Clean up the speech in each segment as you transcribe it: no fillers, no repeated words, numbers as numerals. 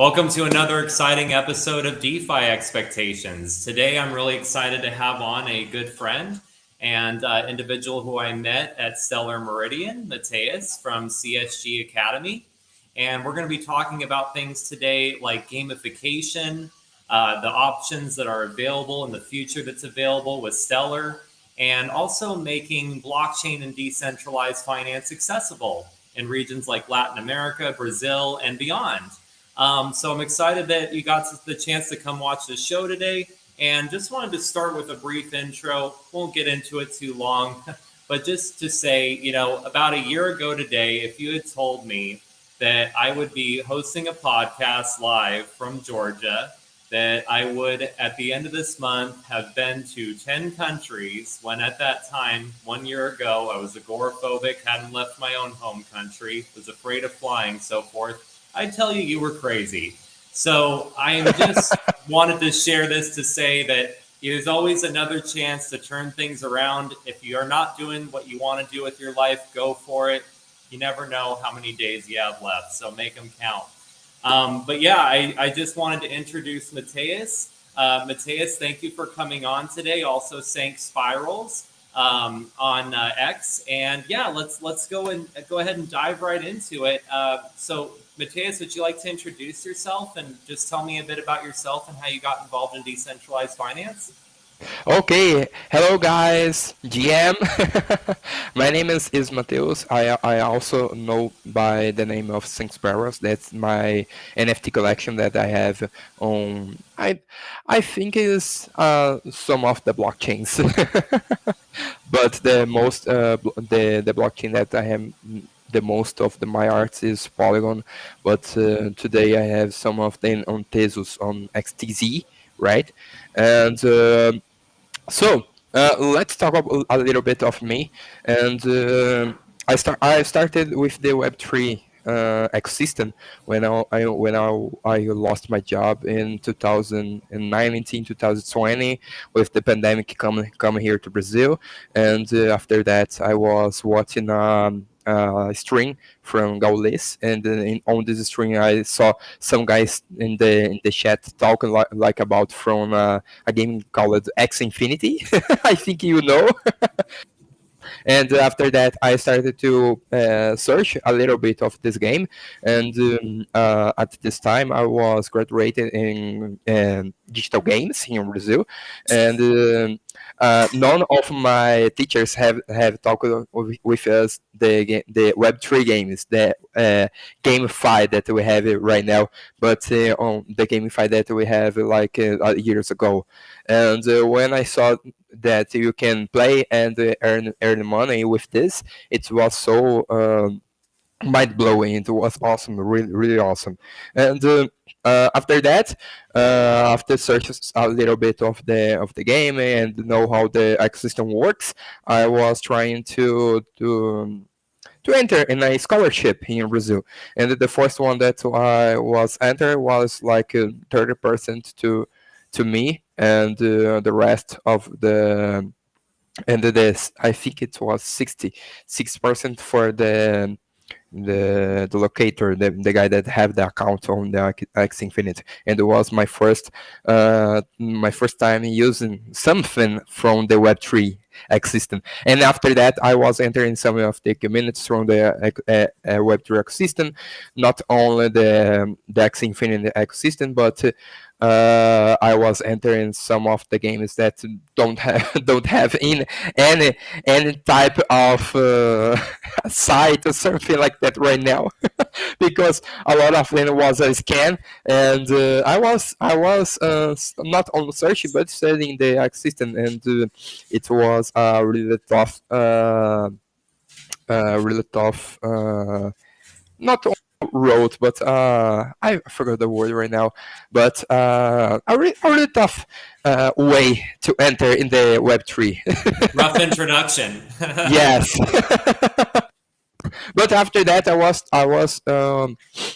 Welcome to another exciting episode of DeFi Expectations. Today, I'm really excited to have on a good friend and individual who I met at Stellar Meridian, Mateus from CSG Academy. And we're going to be talking about things today like gamification, the options that are available in the future that's available with Stellar, and also making blockchain and decentralized finance accessible in regions like Latin America, Brazil, and beyond. So I'm excited that you got the chance to come watch the show today, and just wanted to start with a brief intro. Won't get into it too long, but just to say, about a year ago today, if you had told me that I would be hosting a podcast live from Georgia, that I would, at the end of this month, have been to 10 countries, when at that time, 1 year ago, I was agoraphobic, hadn't left my own home country, was afraid of flying, so forth, I tell you, you were crazy. So I just wanted to share this to say that there's always another chance to turn things around. If you are not doing what you want to do with your life, go for it. You never know how many days you have left, so make them count. But yeah, I just wanted to introduce Mateus. Mateus, thank you for coming on today. Also, Sank Spirals on X. And yeah, let's go ahead and dive right into it. So Mateus, would you like to introduce yourself and just tell me a bit about yourself and how you got involved in decentralized finance? Okay, hello guys, GM. My name is Mateus. I also know by the name of Sink Sparrows. That's my NFT collection that I have on. I think is some of the blockchains, but the blockchain that I have the most of my arts is Polygon. But today I have some of them on Tezos on XTZ, right? And let's talk about a little bit of me. And I started with the Web3 ecosystem when I lost my job in 2019 2020 with the pandemic coming here to Brazil. And after that I was watching stream from Gaules, and on this stream I saw some guys in the chat talking like about from a game called X Infinity. I think you know. And after that I started to search a little bit of this game. And at this time I was graduated in digital games here in Brazil. And none of my teachers have talked with us the Web3 games, the GameFi that we have right now, but on the GameFi that we have like years ago. And when I saw that you can play and earn money with this, it was so mind blowing. It was awesome, really, really awesome. And after that, after searching a little bit of the game and know how the ecosystem works, I was trying to enter in a scholarship here in Brazil. And the first one that I was entered was like 30% to me, and the rest of the and this I think it was 66% for the locator, the guy that have the account on the X Infinite. And it was my first time using something from the Web3 ecosystem. And after that I was entering some of the communities from the Web3 ecosystem, not only the X Infinite ecosystem, but I was entering some of the games that don't have in any type of site or something like that right now, because a lot of them was a scam. And I was not on searching but studying the ecosystem. And it was really tough, not road, but I forgot the word right now. But a really tough way to enter in the Web3. Rough introduction. Yes. But after that, I was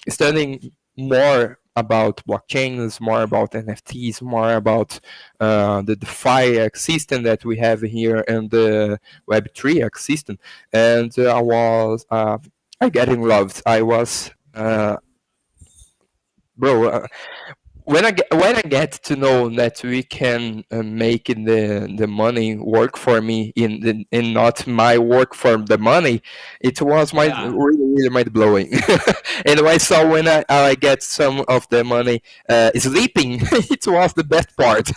studying more about blockchains, more about NFTs, more about the DeFi ecosystem that we have here in the Web3 ecosystem. And I getting loved. I was bro. When I get to know that we can make the money work for me and not my work for the money, it was my Yeah. really mind blowing. And I saw when I get some of the money sleeping, it was the best part.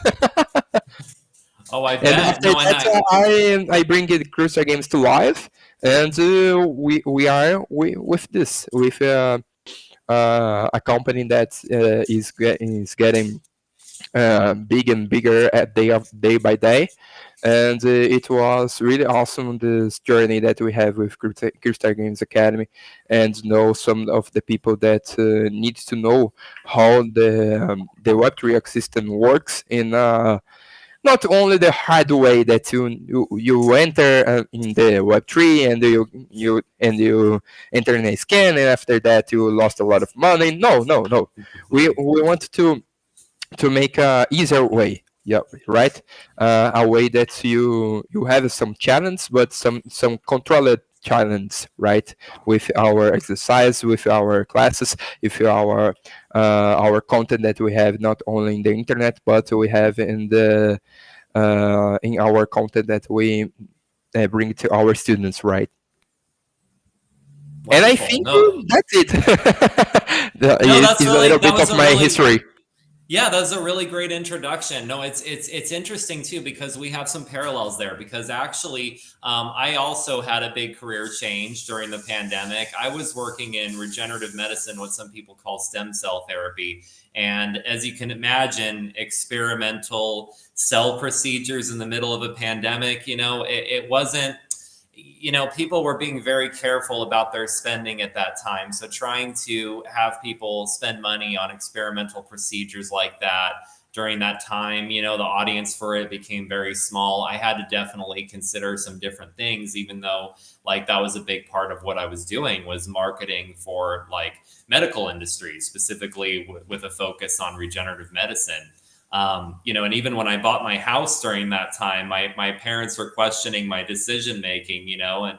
Oh, I And bet. after No, and that, I bring it Crucial Games to life, and we are with this with a company that is getting big and bigger at day by day. And it was really awesome this journey that we have with Crystal Games Academy, and know some of the people that need to know how the Web3 ecosystem works in not only the hard way that you enter in the Web3 and you enter in a scan, and after that you lost a lot of money. No, no, no. We want to make a easier way. Yeah, right. A way that you have some challenge, but some controlled challenge, right? With our exercise, with our classes, with our content that we have not only in the internet, but we have in our content that we bring to our students, right? And I wonderful. think No, that's it. no, that's It's a really little that bit was of a my really history. Yeah, that's a really great introduction. No, it's interesting too because we have some parallels there. Because actually, I also had a big career change during the pandemic. I was working in regenerative medicine, what some people call stem cell therapy, and as you can imagine, experimental cell procedures in the middle of a pandemic. It wasn't, people were being very careful about their spending at that time. So trying to have people spend money on experimental procedures like that during that time, the audience for it became very small. I had to definitely consider some different things, even though like that was a big part of what I was doing was marketing for like medical industries, specifically with a focus on regenerative medicine. And even when I bought my house during that time, my parents were questioning my decision making, and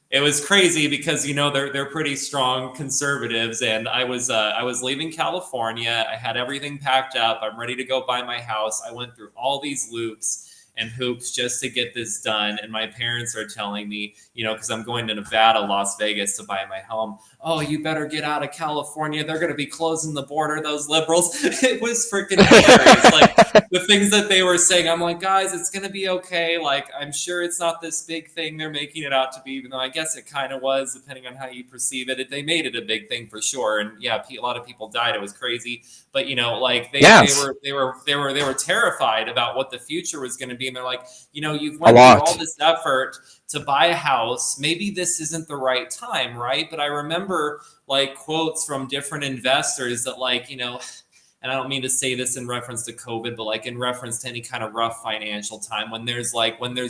it was crazy because they're pretty strong conservatives, and I was leaving California. I had everything packed up. I'm ready to go buy my house. I went through all these loops and hoops just to get this done, and my parents are telling me, because I'm going to Nevada, Las Vegas to buy my home. Oh, you better get out of California. They're going to be closing the border, those liberals. It was freaking hilarious. Like the things that they were saying, I'm like, guys, it's going to be okay. Like, I'm sure it's not this big thing they're making it out to be, even though I guess it kind of was, depending on how you perceive it. They made it a big thing for sure. And yeah, a lot of people died. It was crazy. But like Yes, they were terrified about what the future was going to be. And they're like, you've a went through all lot. this effort to buy a house. Maybe this isn't the right time, right? But I remember like quotes from different investors that like, and I don't mean to say this in reference to COVID, but like in reference to any kind of rough financial time, when there's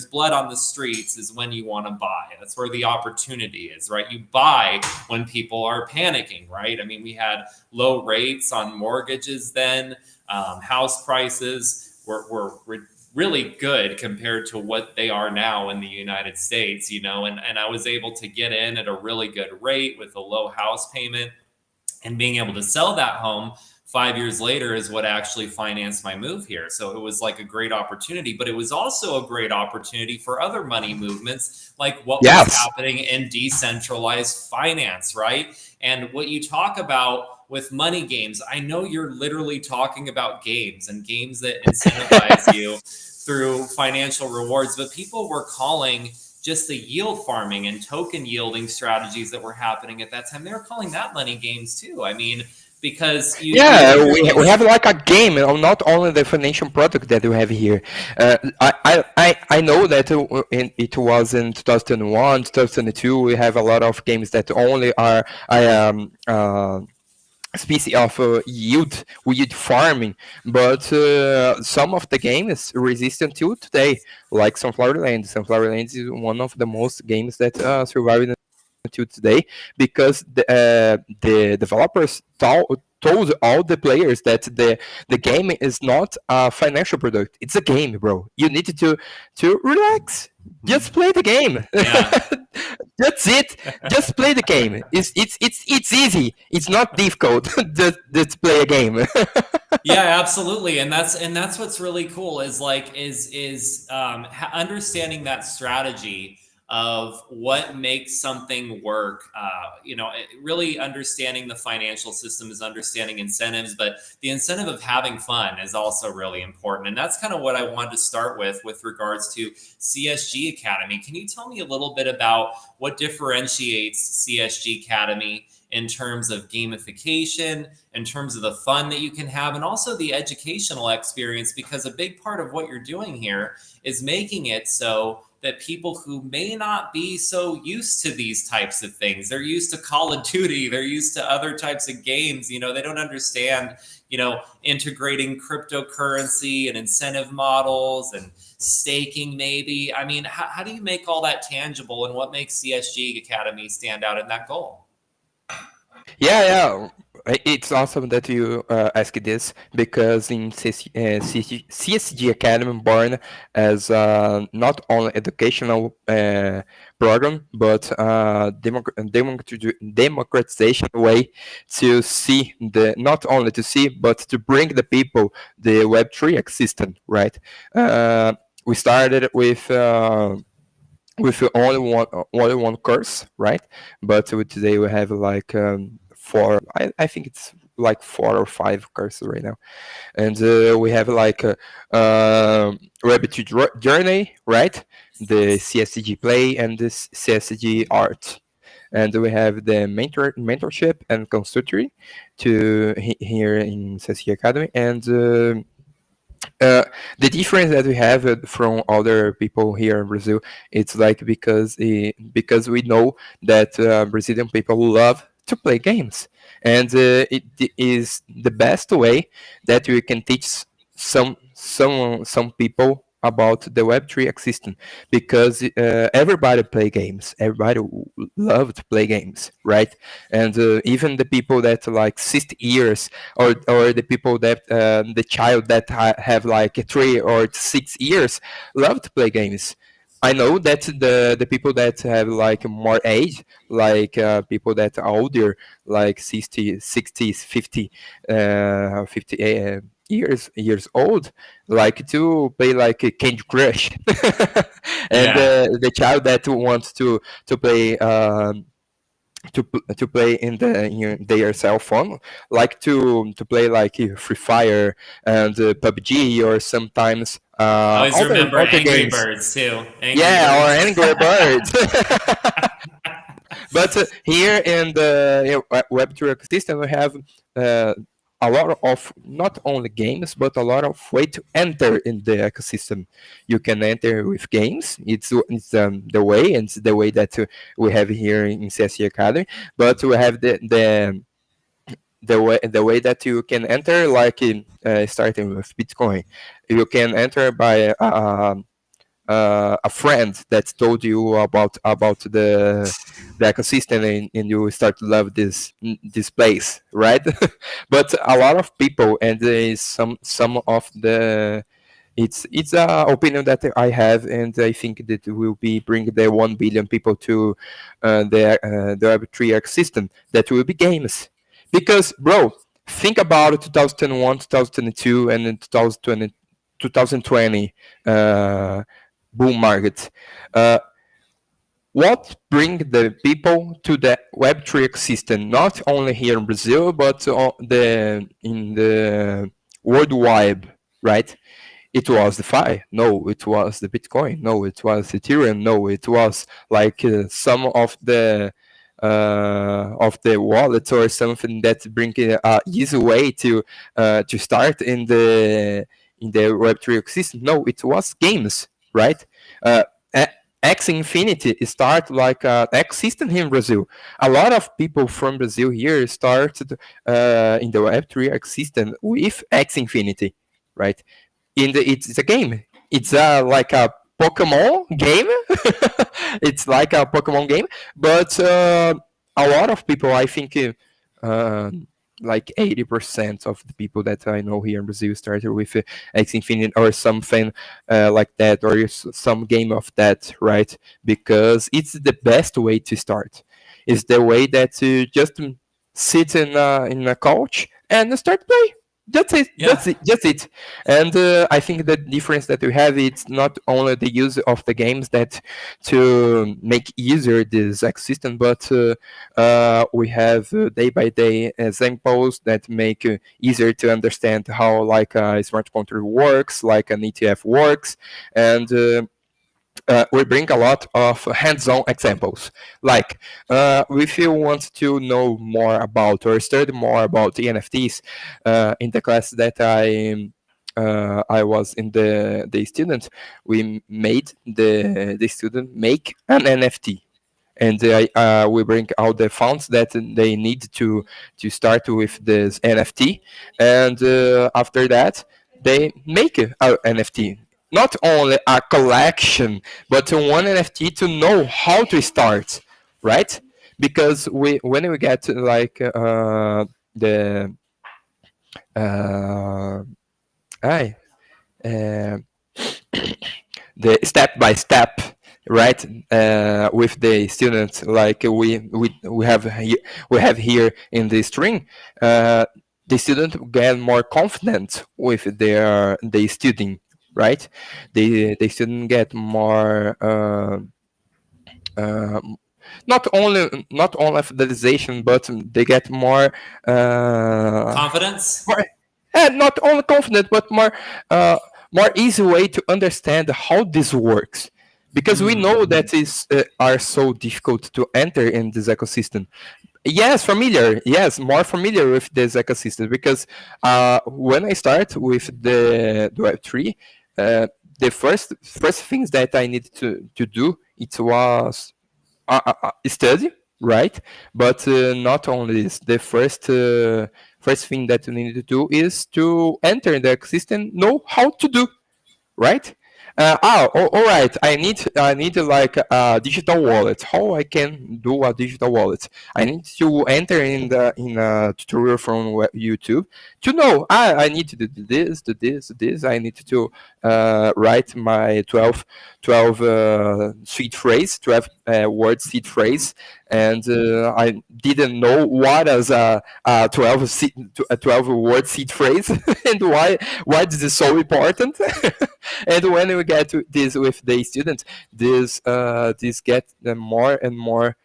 blood on the streets is when you want to buy. That's where the opportunity is, right? You buy when people are panicking, right? I mean, we had low rates on mortgages then. House prices were really good compared to what they are now in the United States, and I was able to get in at a really good rate with a low house payment, and being able to sell that home 5 years later is what actually financed my move here. So it was like a great opportunity, but it was also a great opportunity for other money movements, like what was Yes, happening in decentralized finance, right? And what you talk about with money games, I know you're literally talking about games and games that incentivize you through financial rewards, but people were calling just the yield farming and token yielding strategies that were happening at that time. They were calling that money games too. I mean, because you yeah, literally we have like a game, not only the financial product that we have here. I know that it was in 2001, 2002. We have a lot of games that only are species of yield farming, but some of the games resistant to today, like Sunflower Land. Sunflower Land is one of the most games that survive until today, because the developers told all the players that the game is not a financial product. It's a game, bro. You need to relax. Just play the game. Yeah. That's it. Just play the game. It's easy. It's not difficult. Just play a game. Yeah, absolutely, and that's what's really cool is like is understanding that strategy of what makes something work. Really understanding the financial system is understanding incentives, but the incentive of having fun is also really important, and that's kind of what I wanted to start with regards to CSG Academy. Can you tell me a little bit about what differentiates CSG Academy in terms of gamification, in terms of the fun that you can have, and also the educational experience? Because a big part of what you're doing here is making it so that people who may not be so used to these types of things, they're used to Call of Duty, they're used to other types of games, they don't understand, integrating cryptocurrency and incentive models and staking maybe. I mean, how do you make all that tangible, and what makes CSG Academy stand out in that goal? Yeah. It's awesome that you ask this, because in CSG Academy, born as not only educational program, but democratization way to see not only to see, but to bring the people the Web3 ecosystem, right? We started with only one course, right? But today we have like four. I think it's like 4 or 5 courses right now, and we have like Rabbit Journey, right? The CSG Play and the CSG Art, and we have the mentorship and consultory here in CSG Academy, and the difference that we have from other people here in Brazil, it's like because we know that Brazilian people love to play games, and it is the best way that we can teach some people about the Web3 ecosystem, because everybody play games, everybody love to play games, right? And even the people that like 60 years, or the people that the child that have like 3 or 6 years, love to play games. I know that the people that have like more age, like people that are older, like 60, 60s, 50, 50 years old, like to play like a Candy Crush, and Yeah. the child that wants to play. To play in their cell phone, like to play like Free Fire and PUBG, or sometimes I always remember other Angry games. Birds too. Angry Yeah, or Birds. Angry Birds. But here in the Web3 ecosystem, we have uh, a lot of not only games, but a lot of way to enter in the ecosystem. You can enter with games. It's the way, and it's the way that we have here in CSG Academy. But we have the way that you can enter, like starting with Bitcoin. You can enter by a friend that told you about the ecosystem, and you start to love this place, right? But a lot of people, and there is some of the it's a opinion that I have, and I think that will be bring the 1 billion people to the Web3 ecosystem, that will be games. Because, bro, think about 2001, 2002, and then 2020 bull market. Uh, what bring the people to the Web3 ecosystem, not only here in Brazil, but in the worldwide, right? It was DeFi. No, it was the Bitcoin. No, it was Ethereum. No, it was like some of the wallets, or something that bring a easy way to start in the Web3 ecosystem. No, it was games, right? Uh, X Infinity start like X system here in Brazil. A lot of people from Brazil here started in the Web3 ecosystem with X Infinity, right? It's a game. It's like a Pokemon game. It's like a Pokemon game, but a lot of people, I think, like 80% of the people that I know here in Brazil started with X Infinite or something like that, or some game of that, right? Because it's the best way to start. It's the way that you just sit in a couch and start play. That's it. Yeah. Just it. And I think the difference that we have, it's not only the use of the games that to make easier this ecosystem, but we have day by day examples that make easier to understand how like a smart contract works, like an ETF works, and we bring a lot of hands-on examples. Like, if you want to know more about or study more about the NFTs, in the class that I was in the student, we made the student make an NFT, and we bring out the funds that they need to start with this NFT, and after that they make a NFT, not only a collection, but one NFT to know how to start, right? Because we when we get like the uh, I, uh, the step by step, right, with the students, like we have here in the string, the student get more confident with their the student, right? The student get more uh, not only fidelization, but they get Confidence. more not only confident, but more easy way to understand how this works. Because we know Mm. that is are so difficult to enter in this ecosystem. Yes, familiar. Yes, more familiar with this ecosystem because when I start with the Web3, the first things that I needed to do it was study, right? But not only this, the first thing that you need to do is to enter the ecosystem, know how to do, right? All right. I need like a digital wallet. How I can do a digital wallet? I need to enter in a tutorial from YouTube to know. I need to do this, do this, do this. I need to write my 12 seed phrase, 12 word seed phrase, and I didn't know what is a 12 word seed phrase and why this is so important. And when we get to this with the students, this get more and more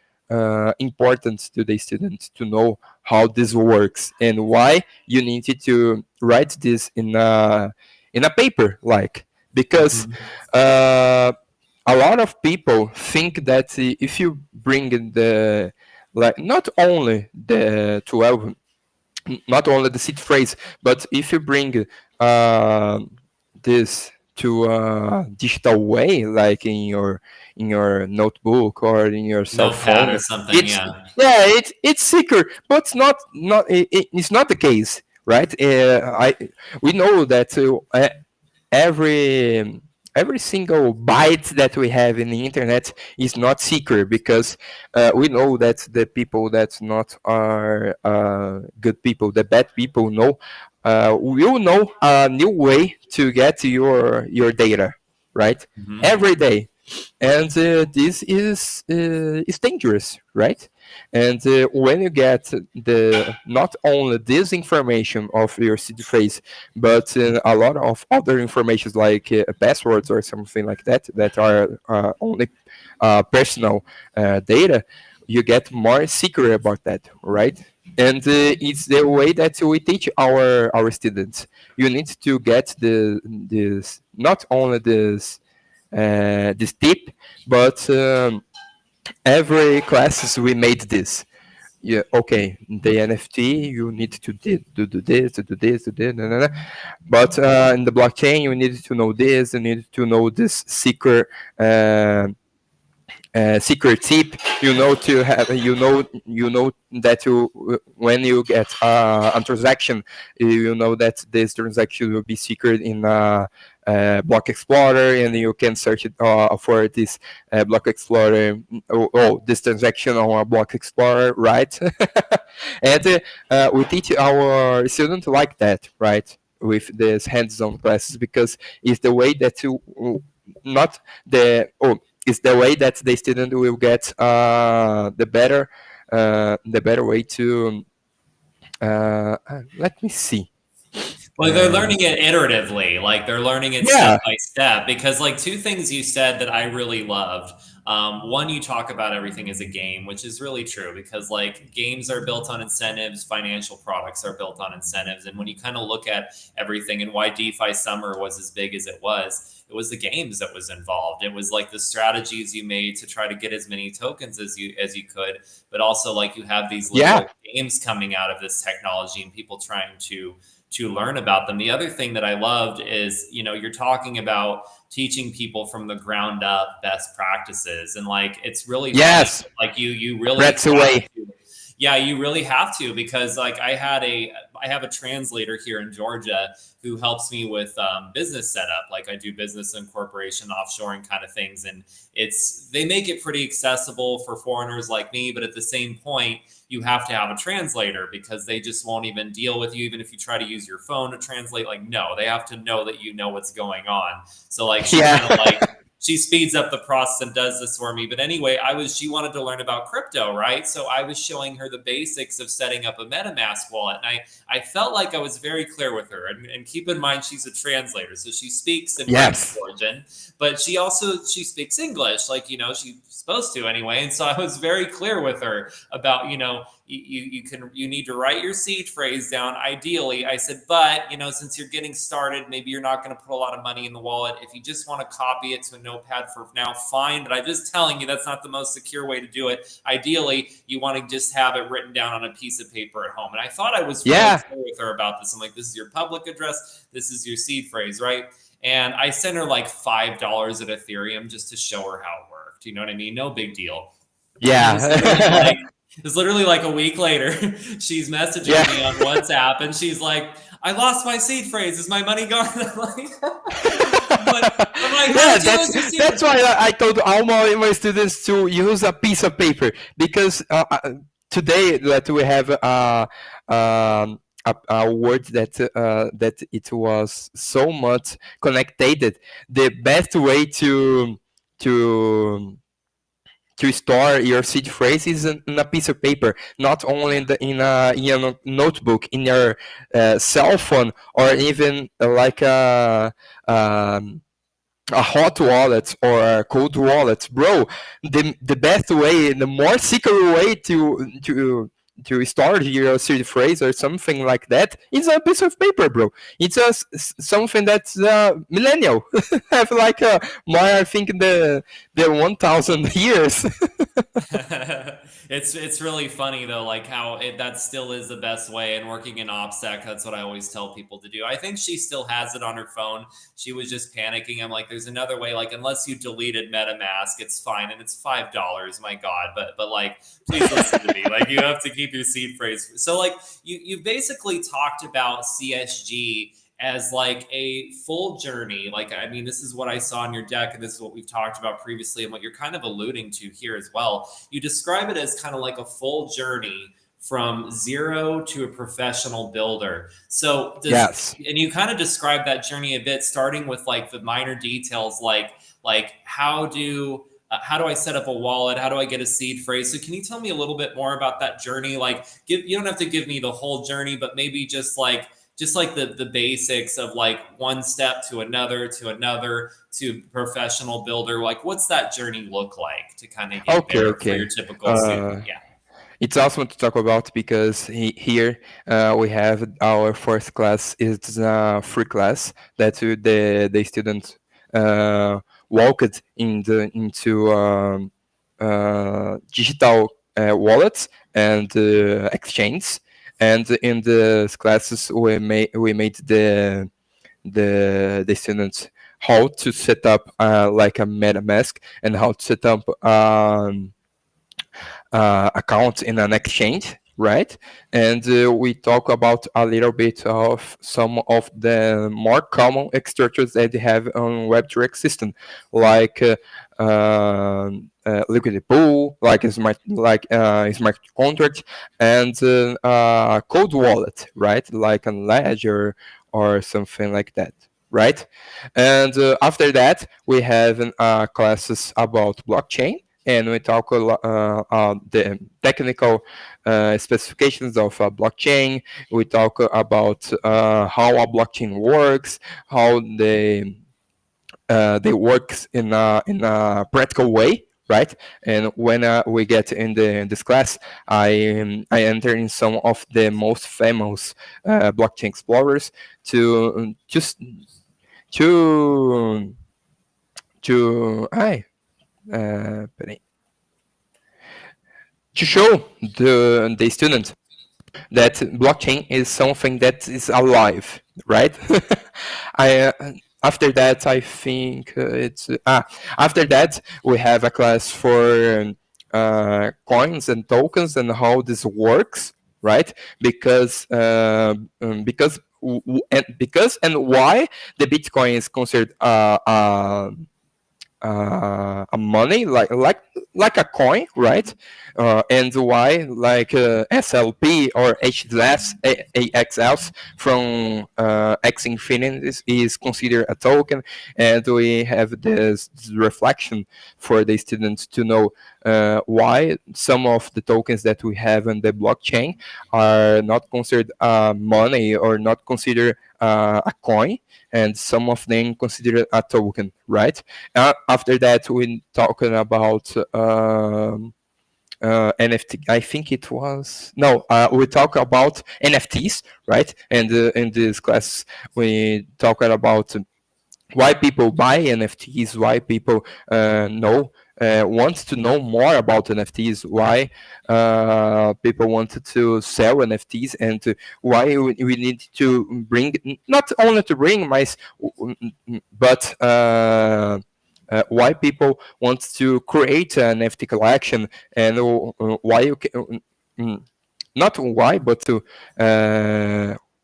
important to the students to know how this works and why you need to write this in a paper, like, because Mhm. uh, a lot of people think that if you bring the, like, not only the seed phrase, but if you bring uh, this to a digital way, like in your notebook or in your cell Notepad or phone, something. it's Yeah. yeah, it's secure, but it's not the case, right? I We know that every every single byte that we have in the internet is not secret, because we know that the people that not are good people, the bad people know, will know a new way to get your data, right? Hmm. Every day. And this is dangerous, right? And when you get the not only this information of your seed phrase, but a lot of other informations like passwords or something like that that are only personal data, you get more secret about that, right? And it's the way that we teach our students. You need to get this, not only this tip, but every classes we made this. Yeah, okay, the NFT you need to do this, to do this, to do this, but in the blockchain you need to know this, you need to know this secret uh, secret tip, to have, that when you get a transaction, that this transaction will be secret in Block Explorer, and you can search it for this Block Explorer. This transaction on a Block Explorer, right? And we teach our students like that, right? With these hands-on classes, because it's the way that you not the it's the way that the student will get the better way to let me see. Well, they're learning it iteratively, like they're learning it Yeah. step by step. Because, like, two things you said that I really loved. One, you talk about everything as a game, which is really true, because like games are built on incentives, financial products are built on incentives, and when you kind of look at everything and why DeFi Summer was as big as it was the games that was involved. It was like the strategies you made to try to get as many tokens as you could, but also like you have these little games coming out of this technology and people trying to learn about them. The other thing that I loved is, you're talking about teaching people from the ground up best practices, and like it's really fun. Like you really that's the way. Yeah, you really have to, because like I have a translator here in Georgia who helps me with business setup. Like I do business incorporation, offshoring kind of things, and they make it pretty accessible for foreigners like me, but at the same point, you have to have a translator, because they just won't even deal with you, even if you try to use your phone to translate. Like, no, they have to know that you know what's going on. So like she kind of like she speeds up the process and does this for me. But anyway, she wanted to learn about crypto, right? So I was showing her the basics of setting up a MetaMask wallet. And I felt like I was very clear with her. And keep in mind, she's a translator. So she speaks in Georgian, but she speaks English, like, she's supposed to anyway. And so I was very clear with her about, you need to write your seed phrase down. Ideally, I said, but, since you're getting started, maybe you're not going to put a lot of money in the wallet. If you just want to copy it to a notepad for now, fine. But I'm just telling you, that's not the most secure way to do it. Ideally, you want to just have it written down on a piece of paper at home. And I thought I was really clear with her about this. I'm like, this is your public address. This is your seed phrase, right? And I sent her like $5 at Ethereum just to show her how it worked. You know what I mean? No big deal. Yeah. It was literally like a week later, she's messaging me on WhatsApp, and she's like, I lost my seed phrase. Is my money gone? I'm like, that's why I told all my students to use a piece of paper, because today that we have a word that it was so much connected. The best way to store your seed phrase is in a piece of paper, not only in a notebook, in your cell phone, or even like a hot wallet or a cold wallet, bro. The best way, the more secure way to store your seed phrase or something like that is a piece of paper, bro. It's something that's millennial. Have like more, I think, the 1,000 years. It's really funny though, like how that still is the best way. And working in OPSEC, that's what I always tell people to do. I think she still has it on her phone. She was just panicking. I'm like, there's another way. Like, unless you deleted MetaMask, it's fine, and it's $5. My God, but like, please listen to me. Like, you have to keep your seed phrase. So like, you basically talked about CSG as like a full journey. Like, I mean, this is what I saw on your deck, and this is what we've talked about previously, and what you're kind of alluding to here as well. You describe it as kind of like a full journey from zero to a professional builder. So and you kind of describe that journey a bit, starting with like the minor details, like how do I set up a wallet? How do I get a seed phrase? So can you tell me a little bit more about that journey? Like, you don't have to give me the whole journey, but maybe just like the basics of like one step to another to professional builder. Like, what's that journey look like to kind of get there for your typical student? Yeah. It's awesome to talk about, because here we have our first class. It's a free class that the students walked into digital wallets and exchange. And in the classes, we made the students how to set up like a MetaMask and how to set up accounts in an exchange, right? And we talk about a little bit of some of the more common structures that they have on Web3 system, like liquidity pool, like smart contract, and cold wallet, right? Like a ledger or something like that. Right, and after that we have classes about blockchain, and we talk a lot the technical specifications of a blockchain. We talk about how a blockchain works, how they works in a practical way, right? And when we get in this class, I enter in some of the most famous blockchain explorers to just to peraí, to show the student that blockchain is something that is alive, right? I After that, I think it's after that we have a class for coins and tokens and how this works, right? Because and why the Bitcoin is considered a money like a coin, right? And why like SLP or HZS, AXLs from X Infinity is considered a token, and we have this reflection for the students to know why some of the tokens that we have on the blockchain are not considered money or not considered a coin, and some of them considered a token, right? After that, we talking about NFT. I think it was no. We talk about NFTs, right? And in this class, we talk about why people buy NFTs, why people want to know more about NFTs, why people wanted to sell NFTs, and why we need to bring, not only to bring, but why people want to create an NFT collection, and why you can, not why, but to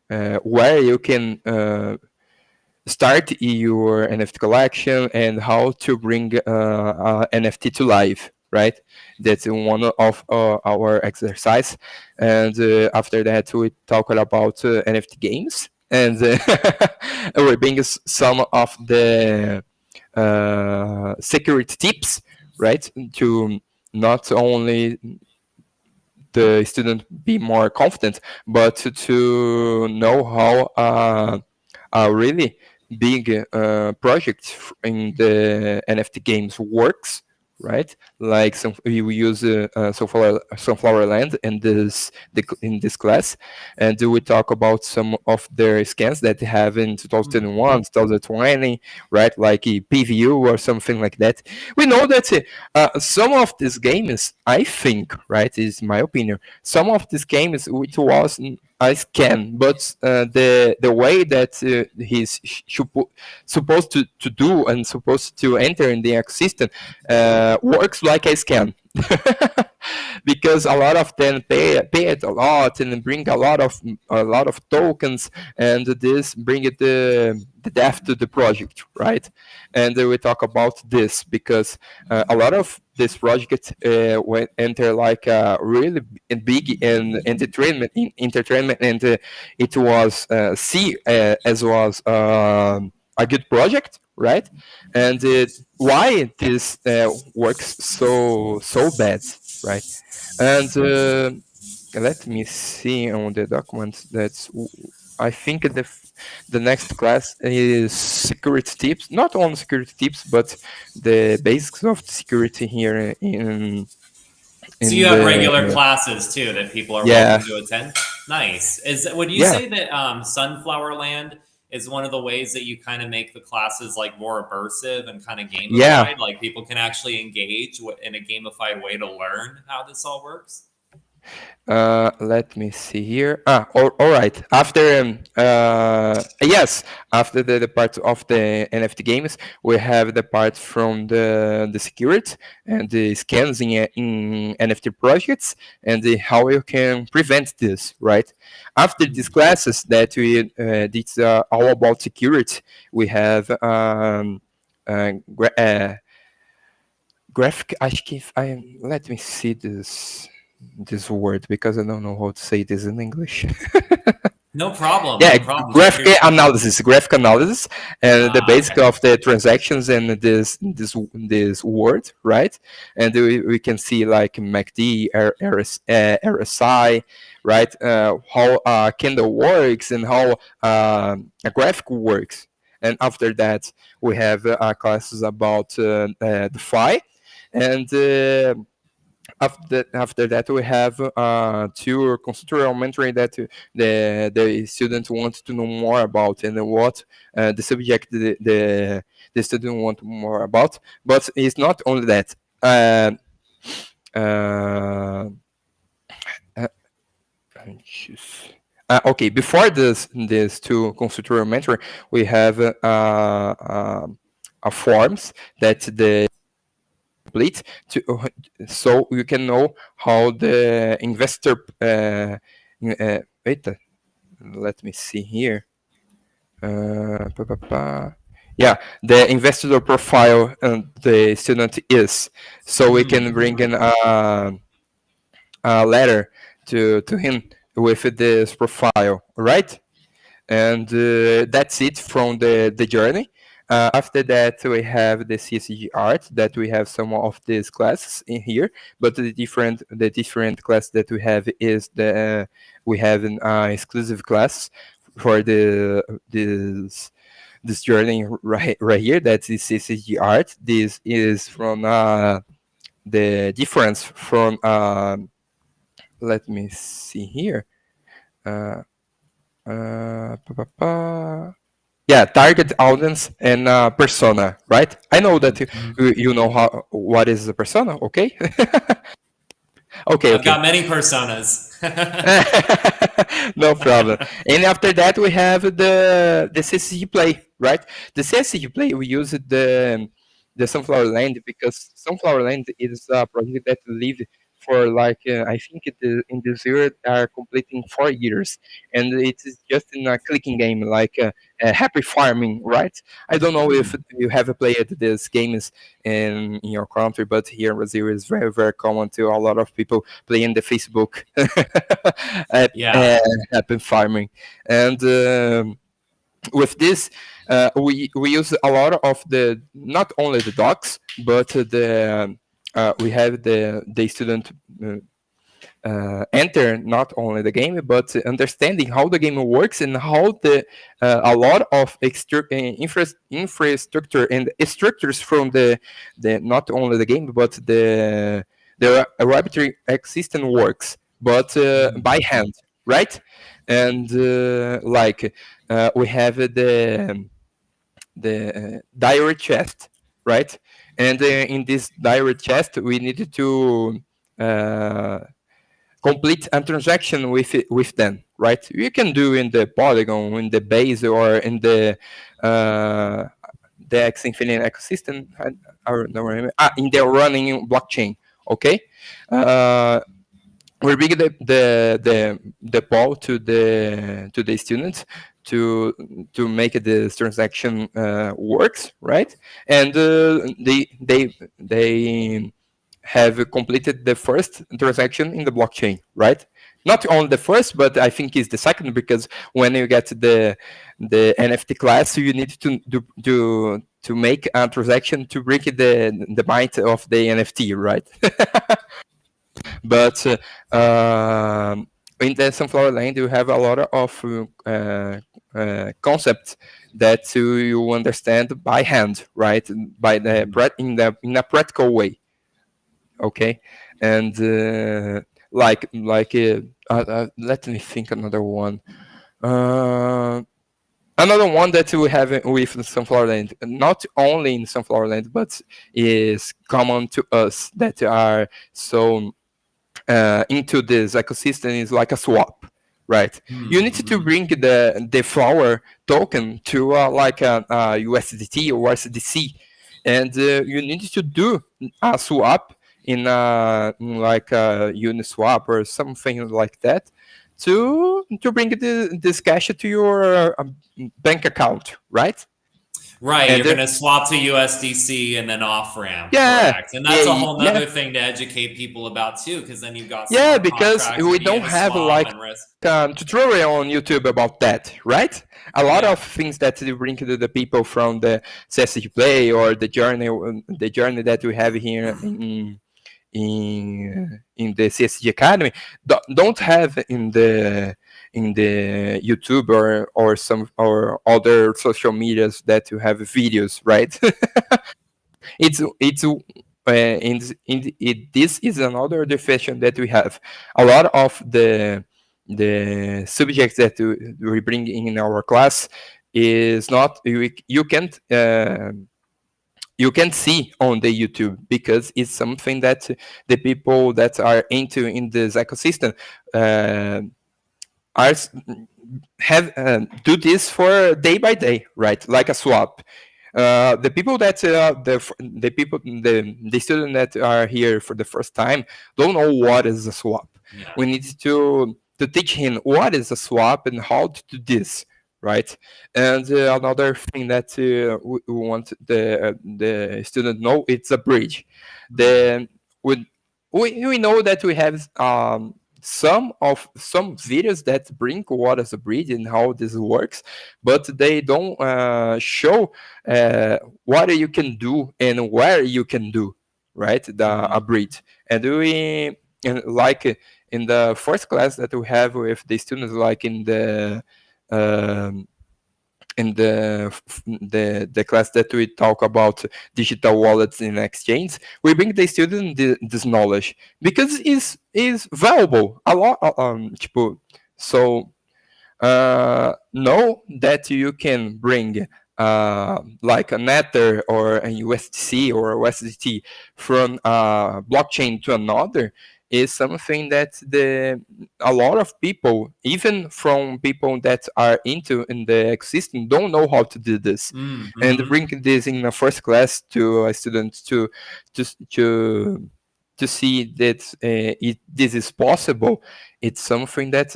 where you can start your NFT collection and how to bring NFT to life, right? That's one of our exercise. And after that, we talk about NFT games, and we bring some of the security tips, right? To not only the student be more confident, but to know how a really big project in the NFT games works, right? Like we use Sunflower Land in this class, and we talk about some of their scans that they have in 2021, 2020, right? Like a PVU or something like that. We know that some of these games, I think, right, is my opinion. Some of these games it was a scan, but the way that he's supposed to do and supposed to enter in the ecosystem works like a scan. Because a lot of them pay it a lot and bring a lot of tokens, and this bring it the death to the project, right? And we talk about this because a lot of this project went enter like really big in entertainment, and it was as was a good project, right? And why this works so bad, right? And let me see on the document. I think the next class is security tips. Not only security tips, but the basics of security here So in you have regular the classes too that people are yeah welcome to attend. Nice. Would you yeah say that Sunflower Land is one of the ways that you kind of make the classes like more immersive and kind of yeah gamified? Like people can actually engage in a gamified way to learn how this all works. Let me see here. All right. After yes, after the part of the NFT games, we have the part from the security and the scans in NFT projects and how you can prevent this. Right. After these classes that we it's all about security, we have graphic. Let me see this word because I don't know how to say this in English. No problem. Yeah, No problem. Take your graphic time. analysis, graphic analysis, and the Ah, basic okay. of the transactions and this word, right? And we can see like MACD, RSI, right? How a candle works and how a graphic works. And after that, we have classes about the Fry, and after that we have two conceptual mentoring that the students want to know more about and what the subject the student want more about, but it's not only that. uh, uh, uh, okay, before this two consultorial mentoring, we have a forms that the complete to so you can know how the investor wait, let me see here. Pa, pa, pa. Yeah, the investor profile the student is, so we can bring in a letter to him with this profile, right? And that's it from the journey. After that, we have the CSG art that we have some of these classes in here, but the different class that we have is the we have an exclusive class for this journey right here. That's the CSG art. This is from the difference from let me see here. Uh, pa, pa, pa. Yeah, target audience and persona, right? I know that you know what is a persona. Okay. Okay, I've okay. got many personas. No problem. And after that, we have the CSG play, right? The CSG play we use the Sunflower Land because Sunflower Land is a project that lived for like I think in this year are completing 4 years, and it is just in a clicking game like happy farming, right? I don't know if you have played these games in your country, but here in Brazil is very common to a lot of people playing the Facebook app, Yeah. happy farming, and with this we use a lot of the not only the docs but the we have the student enter not only the game but understanding how the game works and how the a lot of infrastructure and structures from the not only the game but the Rabbitry system works, but by hand, right? And like we have the diary chest, right? And in this diary chest, we needed to uh, complete a transaction with them, right? You can do in the Polygon, in the base, or in the X Infinite ecosystem. I don't remember. In the running blockchain. Okay. Uh, we bring the ball to the students to make this transaction works, right? And they have completed the first transaction in the blockchain, right? Not only the first, but I think it's the second because when you get the NFT class, you need to make a transaction to break the mind of the NFT, right? But in the Sunflower Land, you have a lot of concepts that you understand by hand, right? By in a practical way. Okay, and let me think another one. Uh, Another one that we have with the Sunflower Land, not only in Sunflower Land, but is common to us that are so into this ecosystem is like a swap, right? You need to Mm-hmm. bring the flower token to like a USDT or USDC, and you need to do a swap in like a Uniswap or something like that to bring this cash to your bank account, right? Right, And you're going to swap to USDC and then off ramp, yeah, correct? And yeah, that's a whole yeah, nother thing to educate people about too, because then you've got yeah, smart because contracts we at don't have Uniswap like and risk. tutorial on YouTube about that, right? A lot Yeah. of things that you bring to the people from the CSG Play or the journey that we have here in the CSG Academy don't have in the YouTube or some or other social medias that you have videos, right? It's this is another definition that we have. A lot of the subjects that we bring in our class is not you can see on the YouTube because it's something that the people that are into in this ecosystem uh, are have do this for day by day, right? Like a swap. The people that the people the students that are here for the first time don't know what is a swap. Yeah. We need to teach him what is a swap and how to do this, right? And another thing that we want the student know, it's a bridge. The we we know that we have some videos that bring what is a bridge and how this works, but they don't show what you can do and where you can do, right? A Mm-hmm. bridge. And we and like in the first class that we have with the students, like um, in the class that we talk about digital wallets and exchange, we bring the student this knowledge because is valuable a lot. Tipo, so know that you can bring like a Nether or a USDC or a USDT from a blockchain to another is something that the a lot of people, even from people that are into in the ecosystem, don't know how to do this. And Mm-hmm. bring this in the first class to a student to to to see that this is possible. It's something that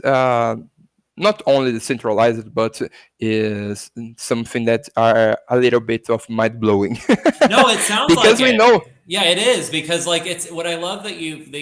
not only decentralized, but is something that are a little bit of mind blowing No, it sounds like because we it. know. Yeah, it is because like it's what I love that you've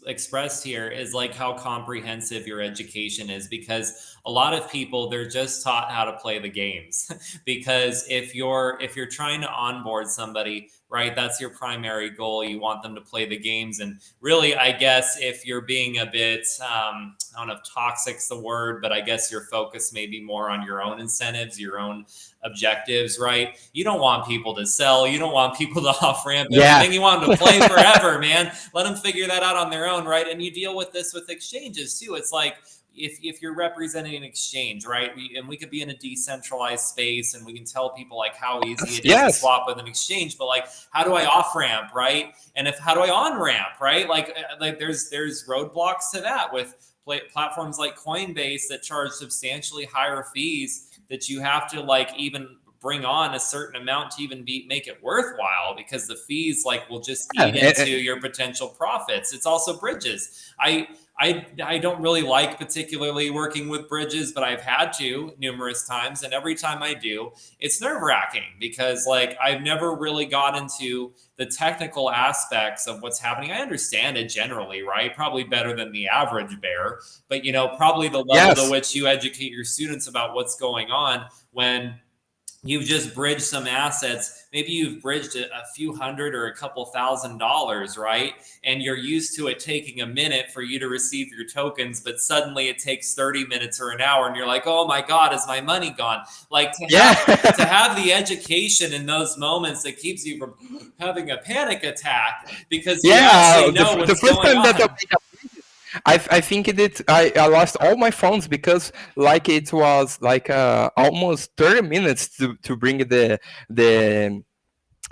expressed here is like how comprehensive your education is because a lot of people they're just taught how to play the games because if you're trying to onboard somebody, right, that's your primary goal. You want them to play the games and really I guess if you're being a bit I don't know if toxic's the word, but I guess your focus may be more on your own incentives, your own objectives, right? You don't want people to sell. You don't want people to off ramp Yeah. everything. You want them to play forever, man. Let them figure that out on their own, right? And you deal with this with exchanges too. It's like if you're representing an exchange, right? And we could be in a decentralized space and we can tell people like how easy it is to Yes. swap with an exchange, but like how do I off ramp, right? And if how do I on ramp, right? Like there's roadblocks to that with platforms like Coinbase that charge substantially higher fees that you have to like even bring on a certain amount to even make it worthwhile because the fees like will just eat Yeah. into your potential profits. It's also bridges. I don't really like particularly working with bridges, but I've had to numerous times, and every time I do, it's nerve-wracking because like I've never really got into the technical aspects of what's happening. I understand it generally, right? Probably better than the average bear, but probably the level to Yes. which you educate your students about what's going on when you've just bridged some assets. Maybe you've bridged a few hundred or a couple $1,000s, right? And you're used to it taking a minute for you to receive your tokens, but suddenly it takes 30 minutes or an hour, and you're like, oh my God, is my money gone? Like Yeah. to have the education in those moments that keeps you from having a panic attack because you Yeah. actually know The what's first going time that on. I think I lost all my phones because like it was like almost 30 minutes to bring the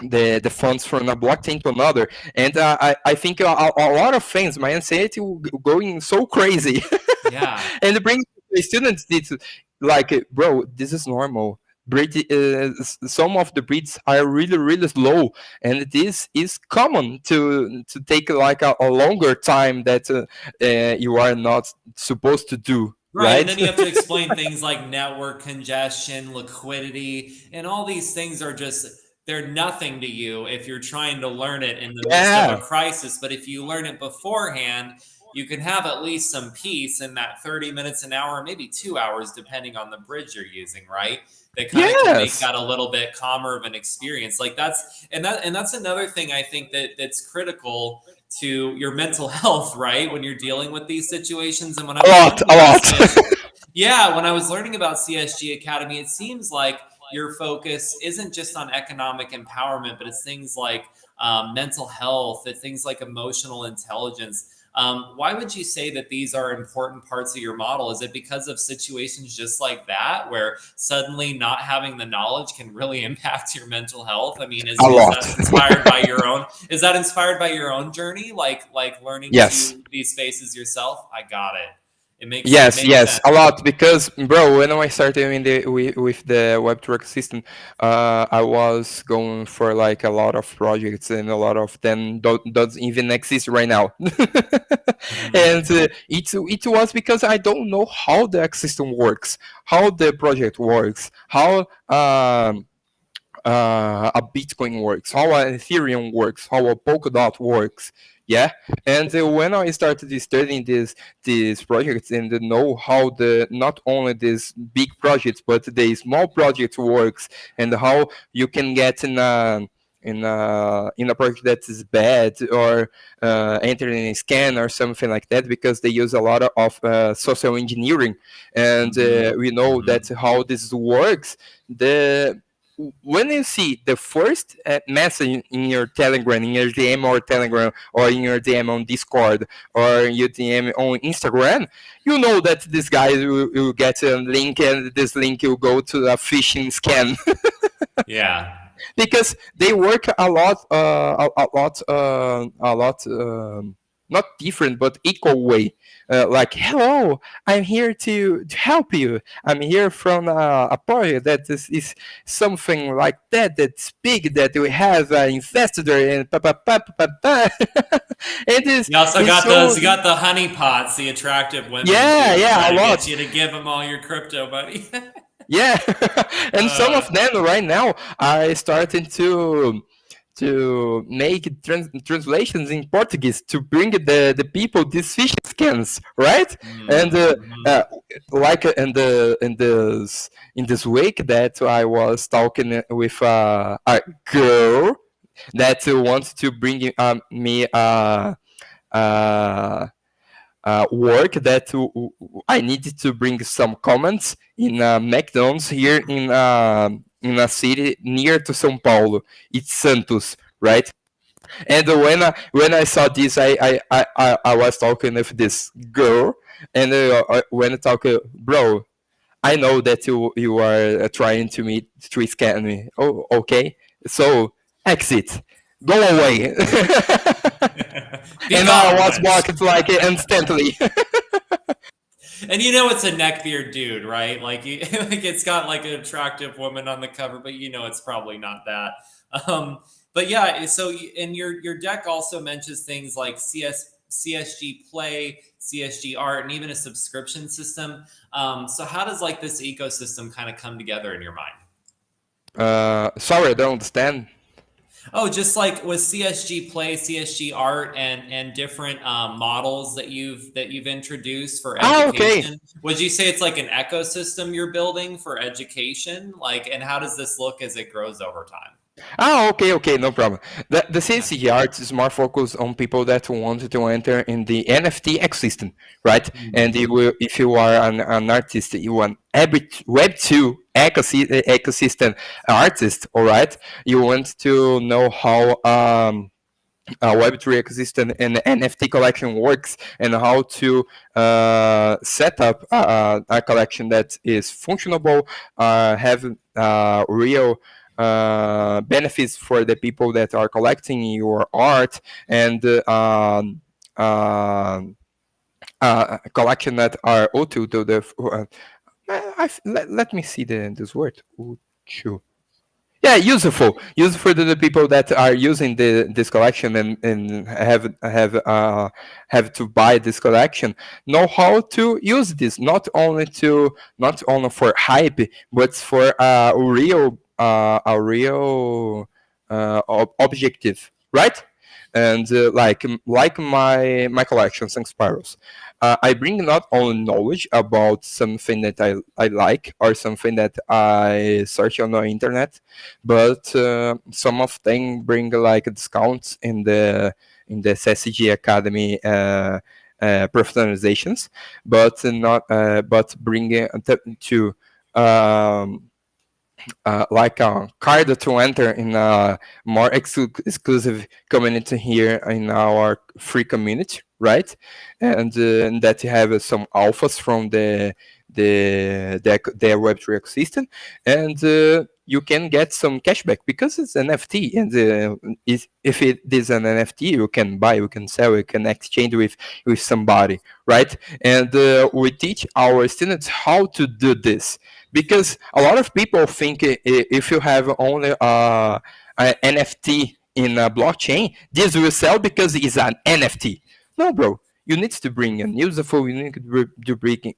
the funds from a blockchain to another, and I think a lot of things, my anxiety will going so crazy. Yeah. And it brings the students this like, bro, this is normal. Some of the breeds are really slow, and this is common to take like a longer time that you are not supposed to do, Right, and right? then you have to explain things like network congestion, liquidity, and all these things are just they're nothing to you if you're trying to learn it in the midst of a Yeah. crisis. But if you learn it beforehand, you can have at least some peace in that 30 minutes an hour, maybe 2 hours, depending on the bridge you're using, right? That kind of can make Yes. that a little bit calmer of an experience. Like that's another thing I think that's critical to your mental health, right? When you're dealing with these situations. And when I A was lot, learning a about lot. CSG, yeah, when I was learning about CSG Academy, it seems like your focus isn't just on economic empowerment, but it's things like mental health, it's things like emotional intelligence. Why would you say that these are important parts of your model? Is it because of situations just like that, where suddenly not having the knowledge can really impact your mental health? I mean, A is lot. that inspired by your own? Is that inspired by your own journey, like learning Yes. to these spaces yourself? I got it. It Yes, makes yes, sense. a lot. Because, bro, when I started in with the Web2 system, I was going for like a lot of projects, and a lot of them doesn't even exist right now. Mhm. And it was because I don't know how the ecosystem works, how the project works, how a Bitcoin works, how an Ethereum works, how a Polkadot works. Yeah, and when I started studying these projects and know how the not only these big projects but the small projects works, and how you can get in a project that is bad, or enter in a scan or something like that, because they use a lot of social engineering, and Mhm. we know that Mhm. how this works. The When you see the first message in your Telegram, in your DM or Telegram, or in your DM on Discord, or in your DM on Instagram, you know that this guy will get a link, and this link will go to a phishing scam. Yeah. Because they work a lot, not different but equal way. Like, hello, I'm here to help you. I'm here from a project that is something like that, that's big, that we have an investor, and pa pa pa pa pa pa. It is You also it's got those. so. You got the honeypots, the attractive women Yeah, too, yeah, a trying to get lot. you to give them all your crypto money. Yeah. And some of uh, them right now are starting to make translations in Portuguese to bring the people these fish scans, right? And mhm. like in this week that I was talking with a girl that wants to bring me uh, work that I needed to bring some comments in McDonald's here in a city near to São Paulo. It's Santos, right? And when I saw this, I was talking with this girl, and when I talk, bro, I know that you are trying to scam me. Oh, okay. So exit, go away. Be And I gone, was wench. blocked like instantly. And you know it's a neckbeard dude, right? Like you, like it's got like an attractive woman on the cover, but you know it's probably not that. But yeah, so and your deck also mentions things like CSG Play, CSG Art, and even a subscription system. So how does like this ecosystem kind of come together in your mind? Sorry, I don't understand. Oh, just like with CSG Play, CSG Art, and different models that you've introduced for Ah, okay. education. Would you say it's like an ecosystem you're building for education? Like, and how does this look as it grows over time? Ah, okay, okay, no problem. The Yeah. CSG art is more focused on people that want to enter in the NFT ecosystem, right? And you Mhm. will, if you are an artist, you want every Web2 ecosystem artist, all right? You want to know how Web3 ecosystem and NFT collection works, and how to set up a collection that is functionable, have real. benefits for the people that are collecting your art, and collection that are utile to the. Let me see this word. Utile. Yeah, useful to the people that are using this collection, and have to buy this collection, know how to use this, not only for hype, but for a real objective, right? And like my collections and spirals, I bring not only knowledge about something that I like, or something that I search on the internet, but some of them bring like discounts in the CSG Academy professionalizations, but not but bringing to like a card to enter in a more exclusive community here in our free community, right? And that you have some alphas from the Web3 ecosystem, and you can get some cashback because it's NFT, and if it is an NFT, you can buy, you can sell, you can exchange with somebody, right? And we teach our students how to do this, because a lot of people think if you have only an NFT in a blockchain, this will sell because it's an NFT. No, bro. You need to bring a useful, you need to bring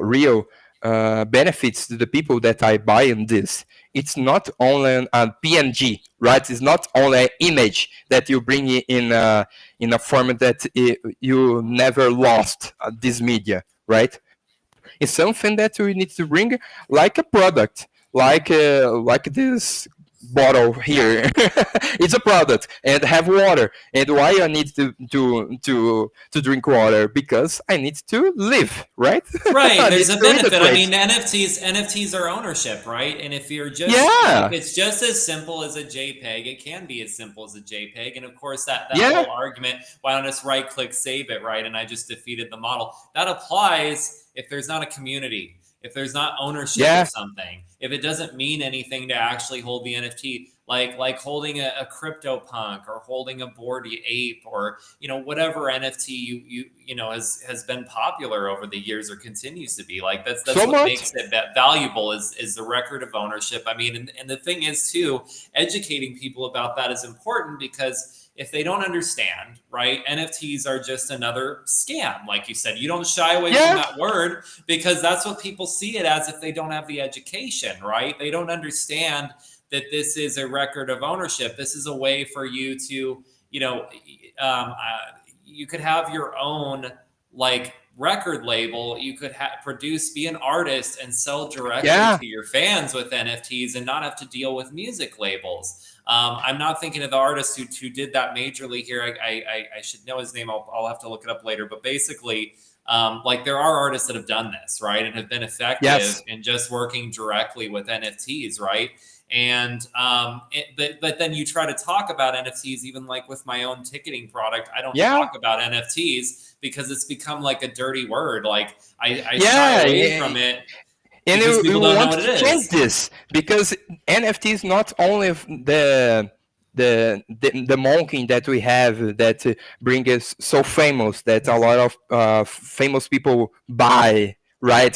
real benefits to the people that are buying this. It's not only a PNG, right? It's not only an image that you bring in a format that you never lost this media, right? It's something that we need to bring like a product, like this bottle here. It's a product, and have water. And why I need to drink water? Because I need to live, right? Right. There's a benefit. I mean, NFTs are ownership, right? And if you're just, if it's just as simple as a JPEG, it can be as simple as a JPEG. And of course, that whole argument, why don't I just right click, save it, right? And I just defeated the model. That applies if there's not a community, if there's not ownership of something, if it doesn't mean anything to actually hold the NFT, like holding a CryptoPunk, or holding a Bored Ape, or whatever NFT you know has been popular over the years, or continues to be. Like that's so what makes it that valuable is the record of ownership. I mean, and the thing is too, educating people about that is important, because if they don't understand, right, NFTs are just another scam. Like you said, you don't shy away from that word, because that's what people see it as if they don't have the education, right? They don't understand that this is a record of ownership. This is a way for you to, you could have your own like record label. You could be an artist and sell directly to your fans with NFTs, and not have to deal with music labels. I'm not thinking of the artist who did that majorly here. I should know his name. I'll have to look it up later. But basically, like there are artists that have done this, right, and have been effective in just working directly with NFTs, right? And but then you try to talk about NFTs, even like with my own ticketing product, I don't talk about NFTs because it's become like a dirty word. Like I shy away from it. And we want to change this, because NFT is not only the monkey that we have that bring us so famous that a lot of famous people buy, right?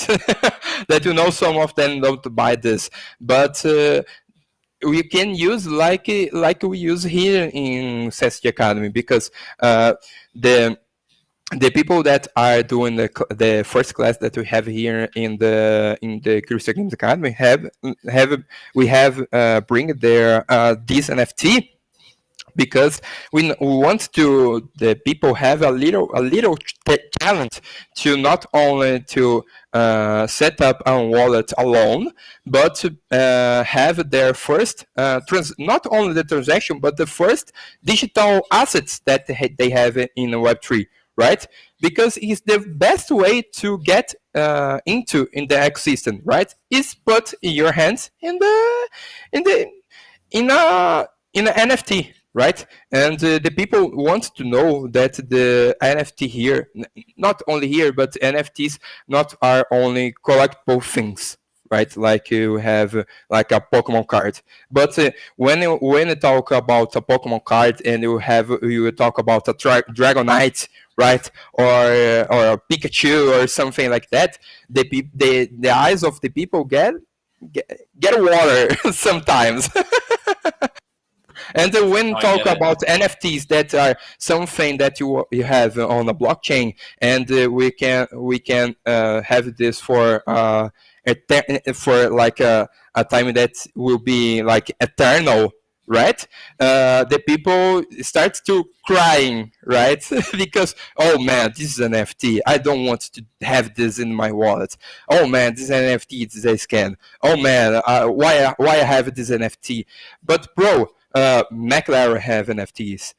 That some of them don't buy this, but we can use like we use here in CSG Academy, because the people that are doing the first class that we have here in the CryptoStarGamingAcademy Academy we have bring their this NFT, because we want the people have a little talent to not only to set up a wallet alone, but to have their first not only the transaction, but the first digital assets that they have in Web3, right? Because it's the best way to get in the ecosystem, right? Is put in your hands in an NFT, right? And the people want to know that the NFT here, not only here, but NFTs not are only collectible things, right? Like you have like a Pokemon card. But when you talk about a Pokemon card and you talk about a Dragonite, right, or a Pikachu or something like that, the eyes of the people get water sometimes. And when Oh, I talk get it. about NFTs, that are something that you have on a blockchain, and we can have this for like a time that will be like eternal, right? The people start to crying, right? Because, oh man, this is an NFT. I don't want to have this in my wallet. Oh man, this NFT is a scam. Oh man, why I have this NFT? But bro, McLaren have NFTs.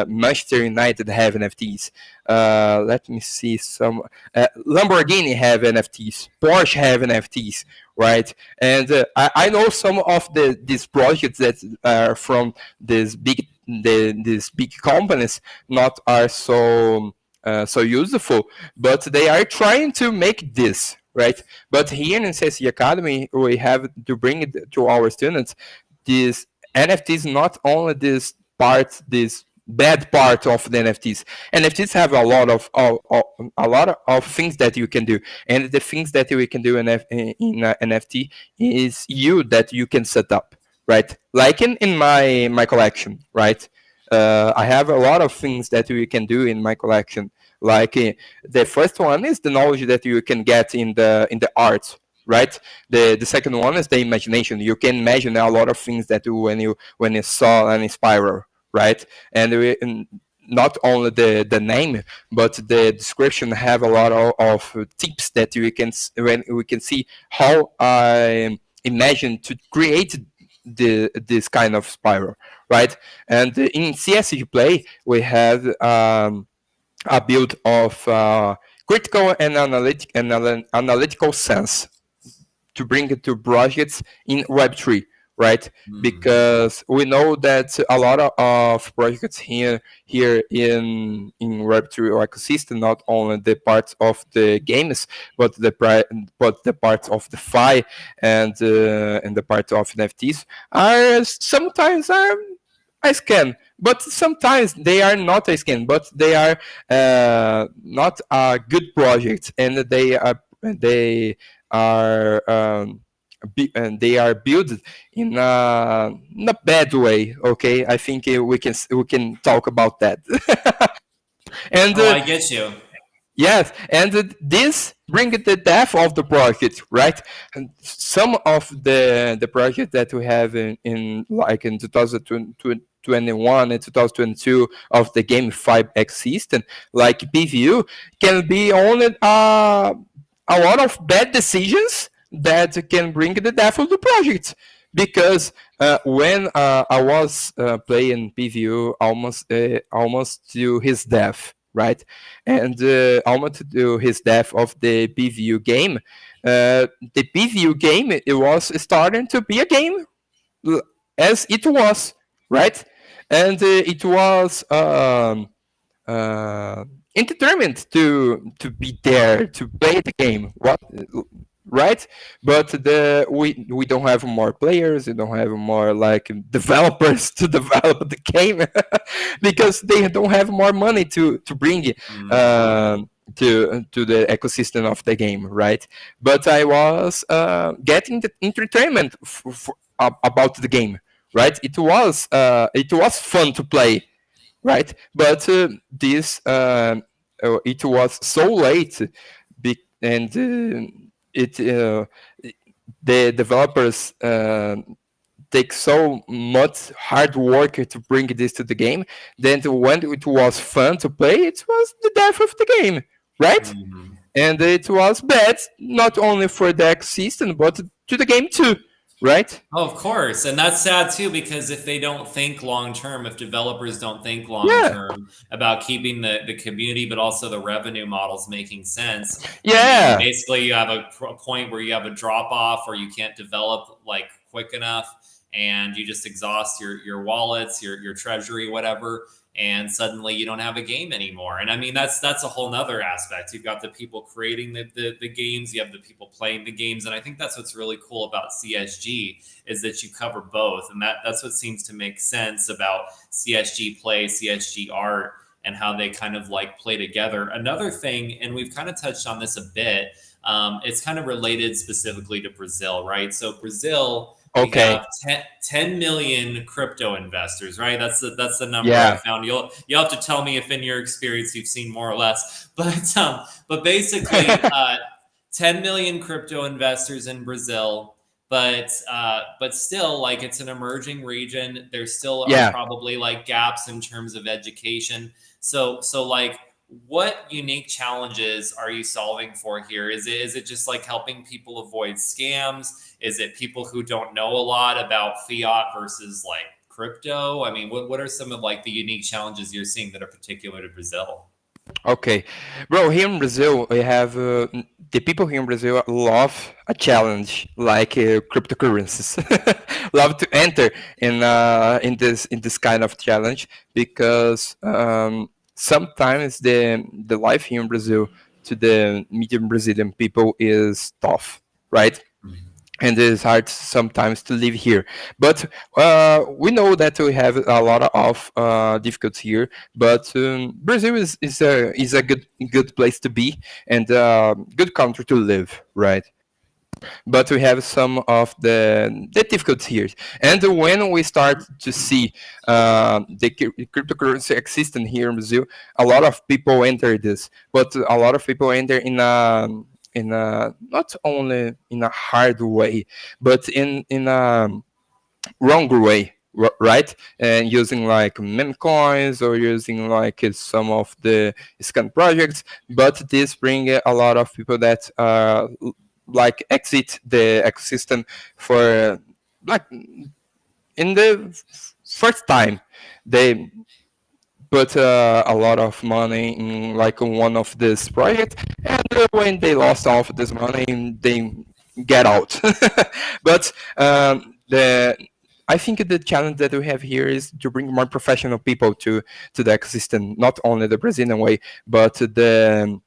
Manchester United have NFTs. Let me see some. Lamborghini have NFTs. Porsche have NFTs, right? And I know some of these projects that are from these big companies not are so useful, but they are trying to make this, right? But here in CSE Academy, we have to bring it to our students this NFTs, not only this bad part of the NFTs. NFTs have a lot of things that you can do, and the things that we can do in NFT is that you can set up, right? Like in my collection, right? I have a lot of things that you can do in my collection. Like the first one is the knowledge that you can get in the art, right? The second one is the imagination. You can imagine a lot of things that when you saw an spiral, right? And not only the name, but the description have a lot of tips that when we can see how I imagine to create this kind of spiral, right? And in CSG Play, we have a build of critical and analytical sense to bring it to projects in Web3, right? Because we know that a lot of projects here in Web3 ecosystem, not only the parts of the games, but the parts of the Fi and the part of NFTs are sometimes a scam, but sometimes they are not a scam, but they are not a good project, and and they are built in a bad way. Okay, I think we can talk about that. And Oh, I get you. yes, and this bring the death of the project, right? And some of the project that we have in like in 2021 and 2022 of the GameFi ecosystem, like PVU, can be only a lot of bad decisions that can bring the death of the project. Because when I was playing PVU almost to his death, right? And almost to his death of the PVU game, the PVU game, it was starting to be a game as it was, right? And it was uh, determined to be there to play the game. What, right? But we don't have more players. We don't have more like developers to develop the game because they don't have more money to bring to the ecosystem of the game, right? But I was getting the entertainment about the game, right? It was fun to play, right? But this it was so late, and it the developers take so much hard work to bring this to the game. Then when it was fun to play, it was the death of the game, right? And it was bad not only for the ecosystem but to the game too, right? Oh, of course. And that's sad too, because if they don't think long term, if developers don't think long Yeah, term about keeping the community, but also the revenue models making sense, and yeah, basically you have a point where you have a drop off or you can't develop like quick enough and you just exhaust your wallets, your treasury, whatever. and suddenly you don't have a game anymore. And I mean, that's a whole nother aspect. You've got the people creating the games, you have the people playing the games, and I think that's what's really cool about CSG is that you cover both, and that's what seems to make sense about CSG play, CSG art, and how they kind of like play together. Another thing, and we've kind of touched on this a bit, it's kind of related specifically to Brazil, right? So Brazil, we Okay. have 10 million crypto investors, right? That's the number I Yeah. found. You'll have to tell me if in your experience you've seen more or less, but basically 10 million crypto investors in Brazil. But still, like, it's an emerging region. There still are Yeah. probably like gaps in terms of education. So like, what unique challenges are you solving for here? Is it just like helping people avoid scams? Is it people who don't know a lot about fiat versus like crypto? I mean, what are some of like the unique challenges you're seeing that are particular to Brazil? Okay, bro. Here in Brazil, we have the people here in Brazil love a challenge like cryptocurrencies. Love to enter in this kind of challenge because sometimes the life here in Brazil to the medium Brazilian people is tough, right? And it's hard sometimes to live here. But we know that we have a lot of difficulties here. But Brazil is a good place to be and good country to live, right? But we have some of the difficulties here. And when we start to see the cryptocurrency existing here in Brazil, a lot of people enter this, but a lot of people enter in a not only in a hard way, but in a wrong way, right? And using like meme coins or using like some of the scam projects, but this bring a lot of people that like exit the ecosystem for like in the first time they put a lot of money in like one of this project, and when they lost all of this money, they get out. But the I think the challenge that we have here is to bring more professional people to the ecosystem, not only the Brazilian way, but the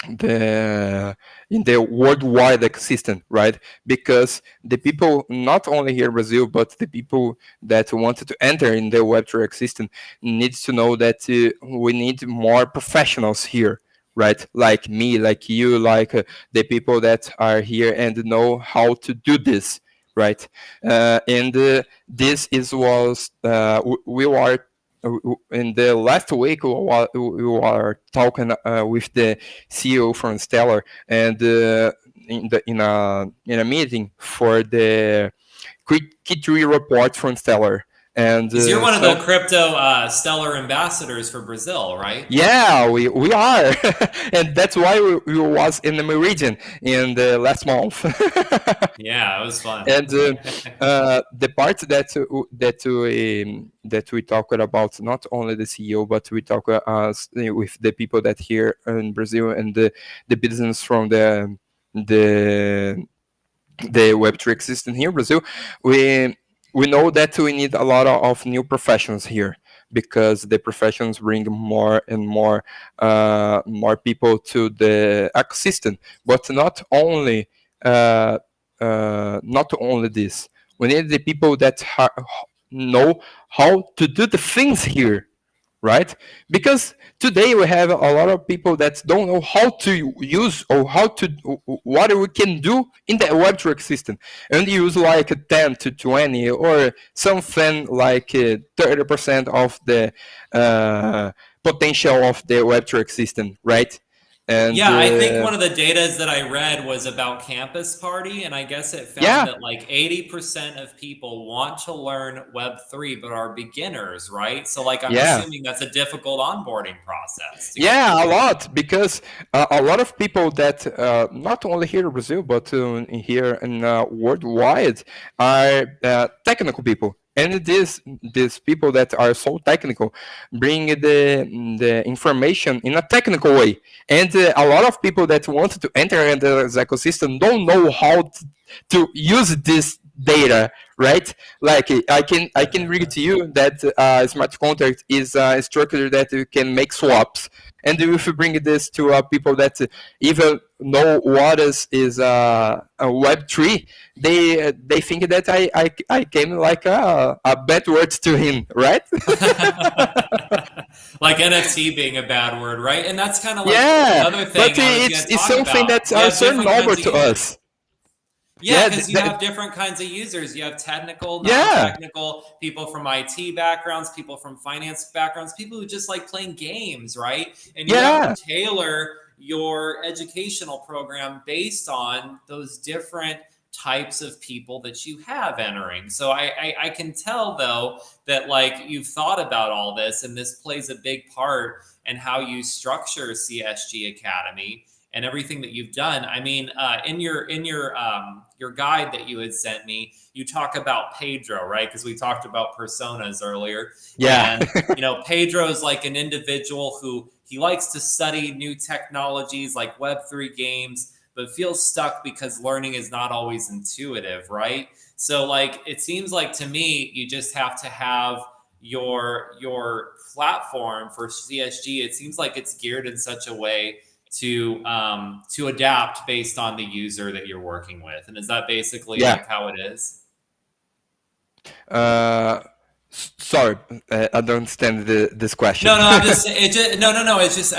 in the worldwide ecosystem, right? Because the people not only here in Brazil, but the people that wanted to enter in the Web3 ecosystem needs to know that we need more professionals here, right? Like me, like you, like the people that are here and know how to do this, right? And this is was we are in the last week we were talking with the CEO from Stellar, and in a meeting for the Q3 report from Stellar, and Because you're one of the crypto stellar ambassadors for Brazil, right? yeah, we are, and that's why we was in the Meridian in the last month. Yeah, it was fun. And the part that we talked about, not only the CEO, but we talk with the people that here in Brazil and the business from the Web3 system here in Brazil, we know that we need a lot of new professions here because the professions bring more and more people to the ecosystem. But not only this, we need the people that know how to do the things here, right? Because today we have a lot of people that don't know how to use or what we can do in the Web3 system, and use like 10 to 20 or something like 30% of the potential of the Web3 system, right? And Yeah, I think one of the data that I read was about Campus Party, and I guess it found yeah, that like 80% of people want to learn Web3 but are beginners, right? So like I'm yeah. assuming that's a difficult onboarding process to get Yeah, a people. lot because a lot of people that not only here in Brazil but here in worldwide are technical people, and these people that are so technical bring the information in a technical way, and a lot of people that want to enter in the ecosystem don't know how to use data, right? Like I can read to you that smart contract is a structure that you can make swaps, and if you bring this to people that even know what is a Web3, they think that I came like a bad word to him, right? Like NFT being a bad word, right? And that's kind of like Yeah, another but thing I was going to it's talk something about. that's You have so different normal kinds of to users. us. Yeah, Yeah, because you have different kinds of users. You have technical, yeah, non-technical, people from IT backgrounds, people from finance backgrounds, people who just like playing games, right? And you have to yeah, tailor your educational program based on those different types of people that you have entering. So I can tell though that like you've thought about all this, and this plays a big part in how you structure CSG Academy and everything that you've done. I mean, in your guide that you had sent me, you talk about Pedro, right? Because we talked about personas earlier, yeah, and Pedro is like an individual who he likes to study new technologies like Web3 games, but feels stuck because learning is not always intuitive, right? So like it seems like to me, you just have to have your platform for CSG. It seems like it's geared in such a way to adapt based on the user that you're working with. And is that basically yeah. like how it is? Uh, Sorry, I don't understand this question. No, no, I'm just it just no, no, no. It's just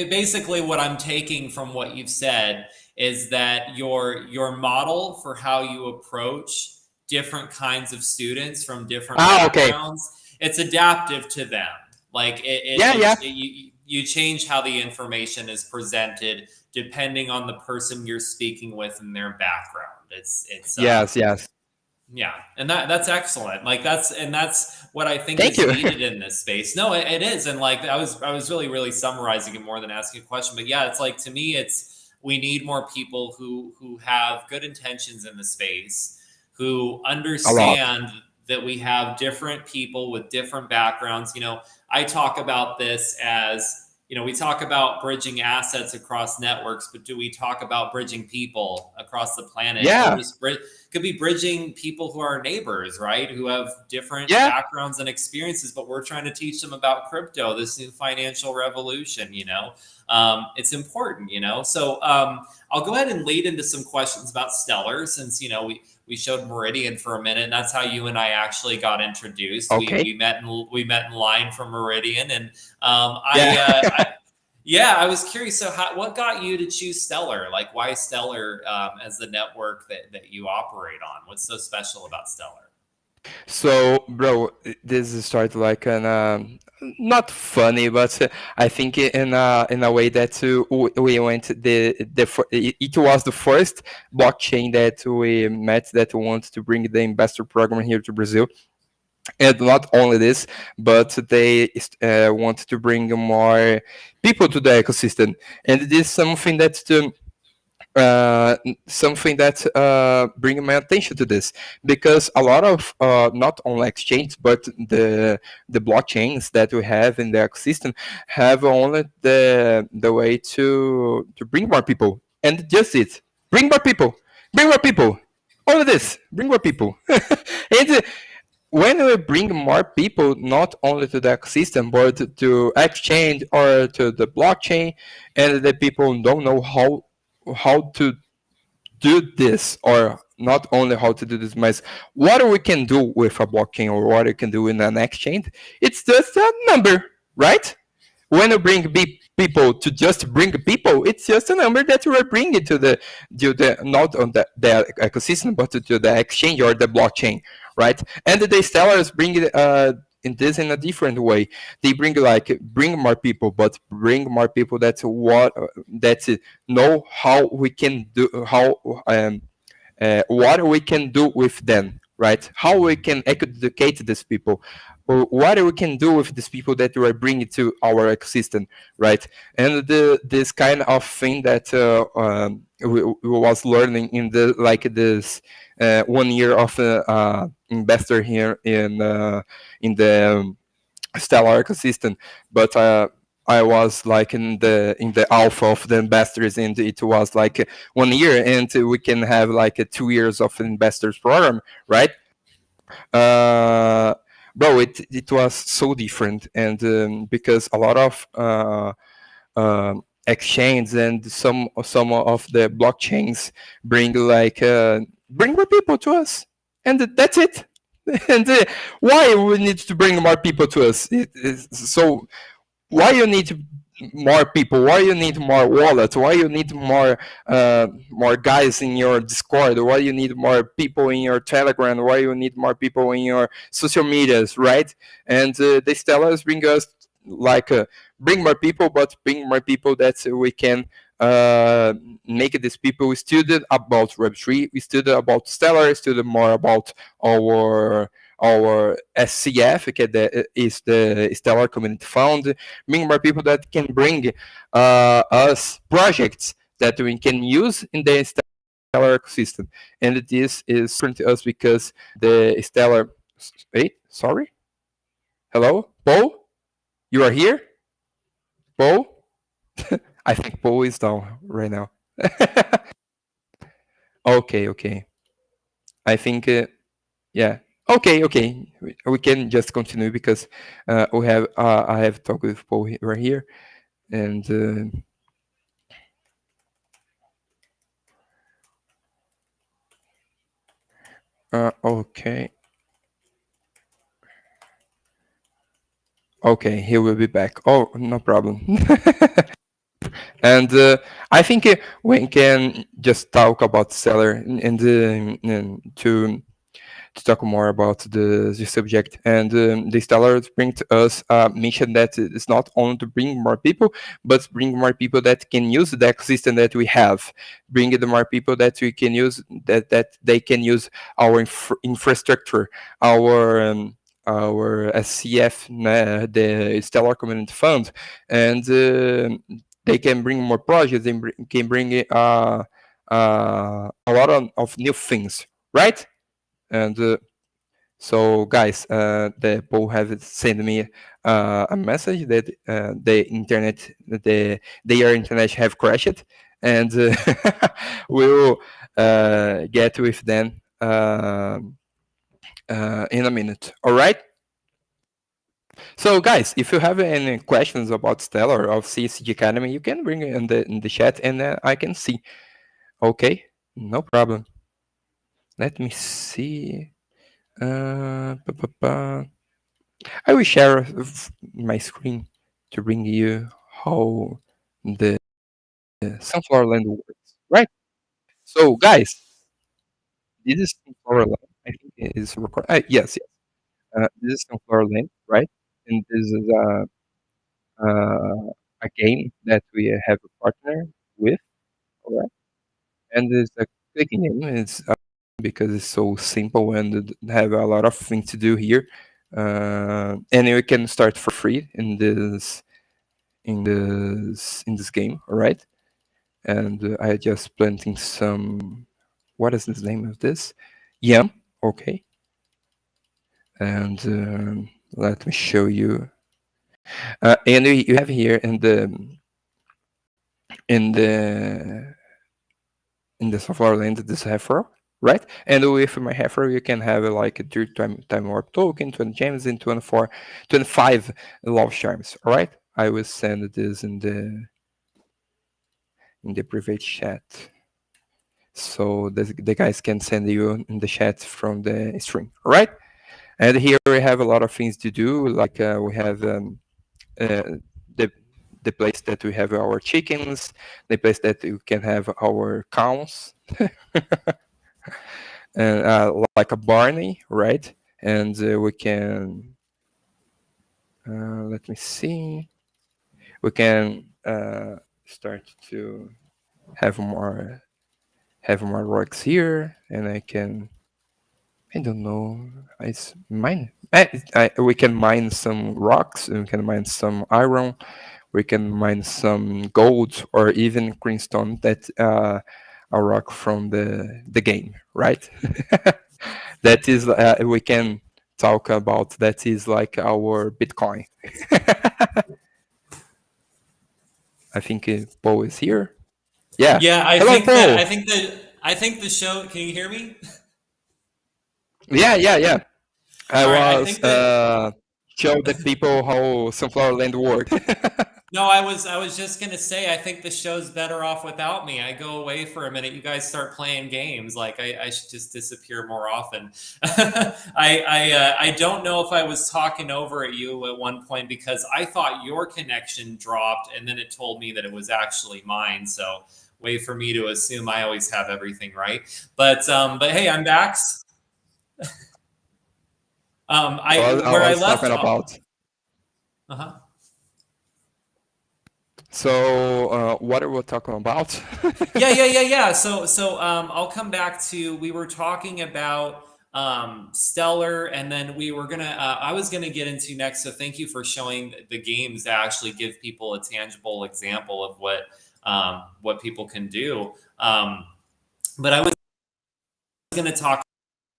basically what I'm taking from what you've said is that your model for how you approach different kinds of students from different Okay. backgrounds, it's adaptive to them. Like Yeah, yeah. you change how the information is presented depending on the person you're speaking with and their background. It's Yes, yes. yeah, and that's excellent. Like that's what I think Thank is you. needed in this space. No, it is, and like I was really summarizing it more than asking a question. But yeah, it's like to me, it's we need more people who have good intentions in the space, who A lot. understand that we have different people with different backgrounds. I talk about this as we talk about bridging assets across networks, but do we talk about bridging people across the planet, or Yeah, just could be bridging people who are neighbors, right? Who have different yeah. backgrounds and experiences, but we're trying to teach them about crypto, this new financial revolution. It's important. So I'll go ahead and lead into some questions about Stellar, since we showed Meridian for a minute, and that's how you and I actually got introduced. We Okay. we met in line from Meridian, and Yeah. yeah, I was curious. So, what got you to choose Stellar? Like, why Stellar as the network that you operate on? What's so special about Stellar? So, bro, this started like an not funny, but I think in a way that we went it was the first blockchain that we met that wanted to bring the investor program here to Brazil. And not only this, but they want to bring more people to the ecosystem, and this is uh, something that bring my attention to this, because a lot of not only exchange but the blockchains that we have in the ecosystem have only the way to bring more people, and just it, bring more people, only this, bring more people. And when we bring more people, not only to the ecosystem, but to exchange or to the blockchain, and the people don't know how to do this, or not only how to do this, but what we can do with a blockchain or what we can do in an exchange, it's just a number, right? When you bring people to just bring people, it's just a number that you are bringing to the not on the ecosystem, but to the exchange or the blockchain, right? And the sellers bring it in this in a different way. They bring more people, but bring more people that know how we can do how what we can do with them, right? How we can educate these people, or what we can do with these people that we are bringing to our ecosystem, right? And this kind of thing that we was learning in this 1 year of investor here in the Stellar ecosystem, but I was like in the alpha of the investors, and it was like 1 year, and we can have like 2 years of investors program, right? Bro, it was so different, and because a lot of exchange and some of the blockchains bring like bring more people to us, and that's it. And why we need to bring more people to us? It is so why you need more people, why you need more wallets, why you need more guys in your Discord, why you need more people in your Telegram, why you need more people in your social medias, right? And the Stellars bring us like bring more people, but bring more people that we can uh, make these people studied about Web3, we studied about Stellar, studied more about our SCF, okay, that is the Stellar Community Fund, bring more people that can bring us projects that we can use in the Stellar ecosystem. And this is different to us because the Stellar. Wait, sorry? Hello? Paul? You are here? Paul? I think Paul is down right now. Okay. I think, yeah. Okay. We can just continue because we have I have talked with Paul right here, and okay. Okay, he will be back. Oh, no problem. And I think we can just talk about seller and to talk more about the subject. And the sellers bring to us a mission that is not only to bring more people, but bring more people that can use the ecosystem that we have. Bring the more people that we can use, that they can use our infrastructure, our SCF, the Stellar Community Fund, and they can bring more projects. They can bring a lot of new things, right? And so, guys, the Paul have sent me a message that the internet, their internet have crashed, and we'll get with them in a minute. All right. So, guys, if you have any questions about Stellar or CSG Academy, you can bring it in the chat, and I can see. Okay, no problem. Let me see. I will share my screen to bring you how the sunflower land works. Right. So, guys, this is sunflower land. I think it is record. Yes. This is sunflower land, right? And this is a game that we have a partner with, all right? And it's a quick game. It's because it's so simple and have a lot of things to do here. And you can start for free in this game, all right? And I just planting some. What is the name of this? Yam. Okay. And let me show you. And you have here in the software land this heifer, right? And with my heifer, you can have like a 3 time warp token, 20 gems, and 25 love charms. All right, I will send this in the private chat, so the guys can send you in the chat from the stream. All right, and here we have a lot of things to do. Like we have the place that we have our chickens, the place that we can have our cows, and like a barney, right? And we can let me see. We can start to have more rocks here, and I don't know. It's mine. We can mine some rocks. We can mine some iron. We can mine some gold or even greenstone. That a rock from the game, right? That is we can talk about. That is like our Bitcoin. I think Paul is here. Yeah. Yeah, I Hello, think that Paul. I think the show. Can you hear me? Yeah. I All right, I was think that show the people how Sunflower Land worked. no, I was just gonna say I think the show's better off without me. I go away for a minute. You guys start playing games. Like I should just disappear more often. I don't know if I was talking over at you at one point because I thought your connection dropped and then it told me that it was actually mine. So way for me to assume I always have everything right. But hey, I'm back. I I where I was left talking off. about. Uh-huh. So, what are we talking about? Yeah. So I'll come back to we were talking about Stellar, and then we were gonna I was gonna get into next. So thank you for showing the games that actually give people a tangible example of what people can do. But I was gonna talk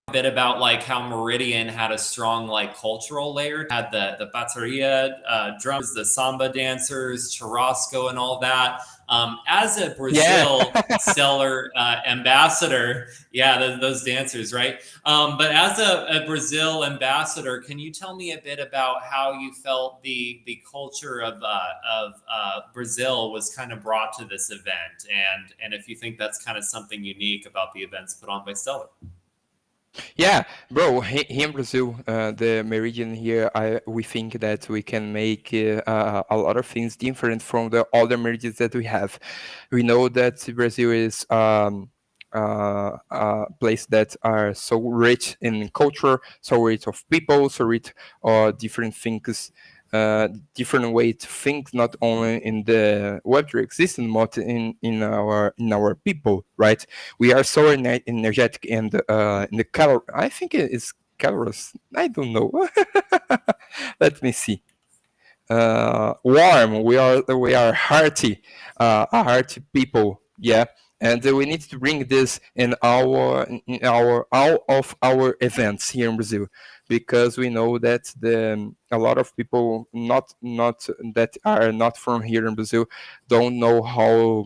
a bit about like how Meridian had a strong like cultural layer, had the bateria drums, the samba dancers, churrasco, and all that. As a Yeah. Brazil Stellar ambassador, yeah, those dancers, right? But as a Brazil ambassador, can you tell me a bit about how you felt the culture of Brazil was kind of brought to this event, and if you think that's kind of something unique about the events put on by Stellar? Yeah, bro. Here in Brazil, the Meridian here, we think that we can make a lot of things different from the other meridians that we have. We know that Brazil is a place that are so rich in culture, so rich of people, so rich of different things, different way to think, not only in the Web3 existence, but in our people, right? We are so energetic and in the color. I think it is colors. I don't know. Let me see. Warm. We are hearty, a hearty people. Yeah, and we need to bring this in our all of our events here in Brazil, because we know that a lot of people not that are not from here in Brazil don't know how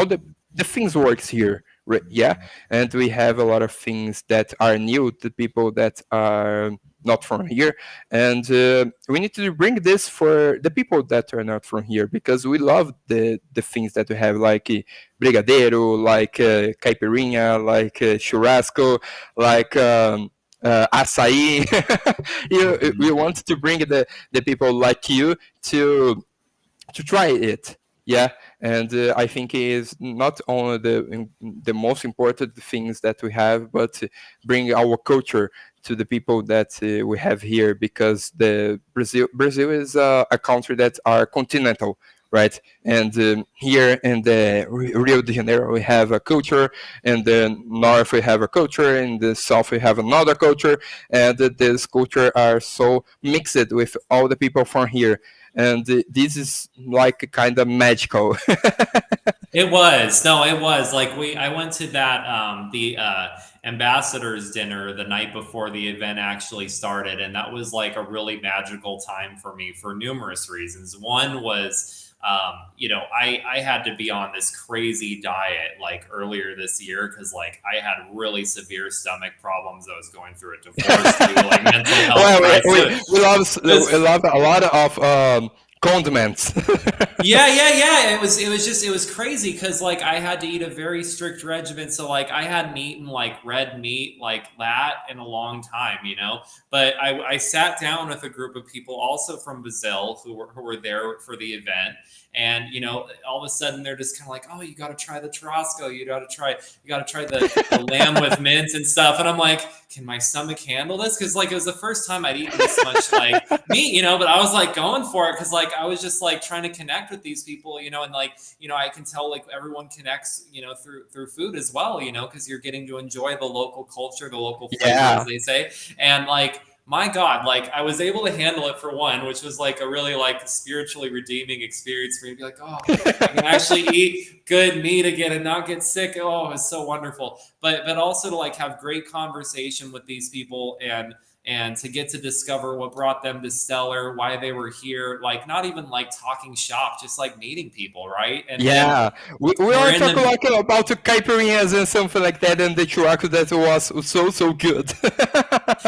the things works here. Right? Yeah, and we have a lot of things that are new to people that are not from here, and we need to bring this for the people that are not from here, because we love the things that we have, like brigadeiro, like caipirinha, like churrasco, like açaí. We want to bring the people like you to try it. Yeah, and I think it is not only the most important things that we have, but bring our culture to the people that we have here, because the Brazil is a country that are continental, right? And here in the Rio de Janeiro we have a culture, in the north we have a culture, in the south we have another culture, and this culture are so mixed with all the people from here, and this is like kind of magical. It was. No, it was. Like I went to that the ambassadors dinner the night before the event actually started, and that was like a really magical time for me for numerous reasons. One was I had to be on this crazy diet like earlier this year because like I had really severe stomach problems. I was going through a divorce too, like mental health Well, crisis. we love a lot of condiments. Yeah. It was crazy because like I had to eat a very strict regimen. So like I hadn't eaten like red meat like that in a long time, you know. But I sat down with a group of people also from Brazil who were there for the event. And you know, all of a sudden they're just kind of like, "Oh, you got to try the churrasco. You got to try the lamb with mint and stuff." And I'm like, "Can my stomach handle this?" Because like it was the first time I'd eaten this much like meat, you know. But I was like going for it because like I was just like trying to connect with these people, you know, and like you know I can tell like everyone connects, you know, through food as well, you know, because you're getting to enjoy the local culture, the local flavor, Yeah. as they say, and like my God, like I was able to handle it for one, which was like a really like spiritually redeeming experience for me to be like, oh, I can actually eat good meat again and not get sick. Oh, it's so wonderful. But also to like have great conversation with these people and to get to discover what brought them to Stellar, why they were here, like not even like talking shop, just like meeting people, right? And then Yeah, we we're were in talking the like about the caipirinhas and something like that, and the churrasco that was so good.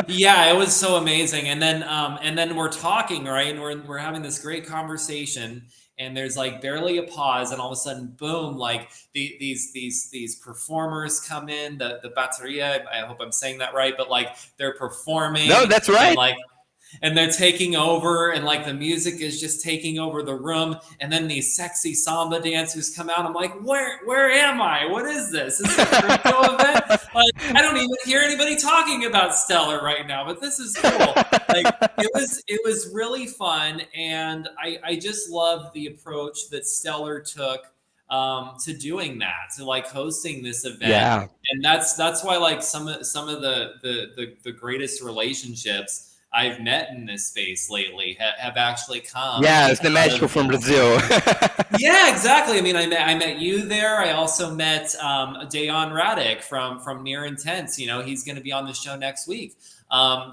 yeah, it was so amazing. And then we're talking, right? And we're having this great conversation, and there's like barely a pause, and all of a sudden, boom, like these performers come in, the batteria, I hope I'm saying that right, but like they're No, performing, that's and right. like and they're taking over, and like the music is just taking over the room, and then these sexy samba dancers come out. I'm like, where am I? What is this? Is this a crypto event? Like, I don't even hear anybody talking about Stellar right now, but this is cool. Like, it was really fun, and I just love the approach that Stellar took to doing that, to like hosting this event. Yeah, And that's why like some of the greatest relationships I've met in this space lately have actually come yeah, it's the out magical of. from Brazil. Yeah, exactly. I mean, I met you there. I also met Dayon Radic from Near Intense. You know, he's going to be on the show next week.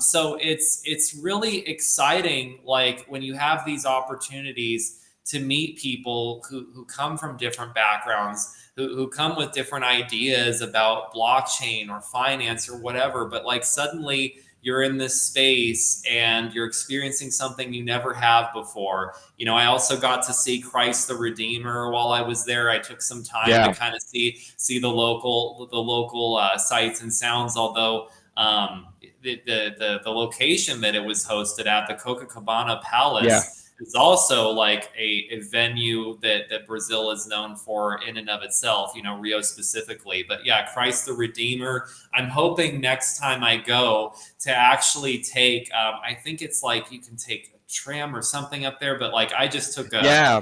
So it's really exciting, like when you have these opportunities to meet people who come from different backgrounds, who come with different ideas about blockchain or finance or whatever, but like suddenly you're in this space and you're experiencing something you never have before. You know, I also got to see Christ the Redeemer while I was there. I took some time to Yeah, kind of see the local sights and sounds, although the location that it was hosted at, the Copacabana yeah, Palace, is also like a venue that Brazil is known for in and of itself, you know, Rio specifically. But yeah, Christ the Redeemer. I'm hoping next time I go to actually take, I think it's like you can take a tram or something up there, but like I just took yeah,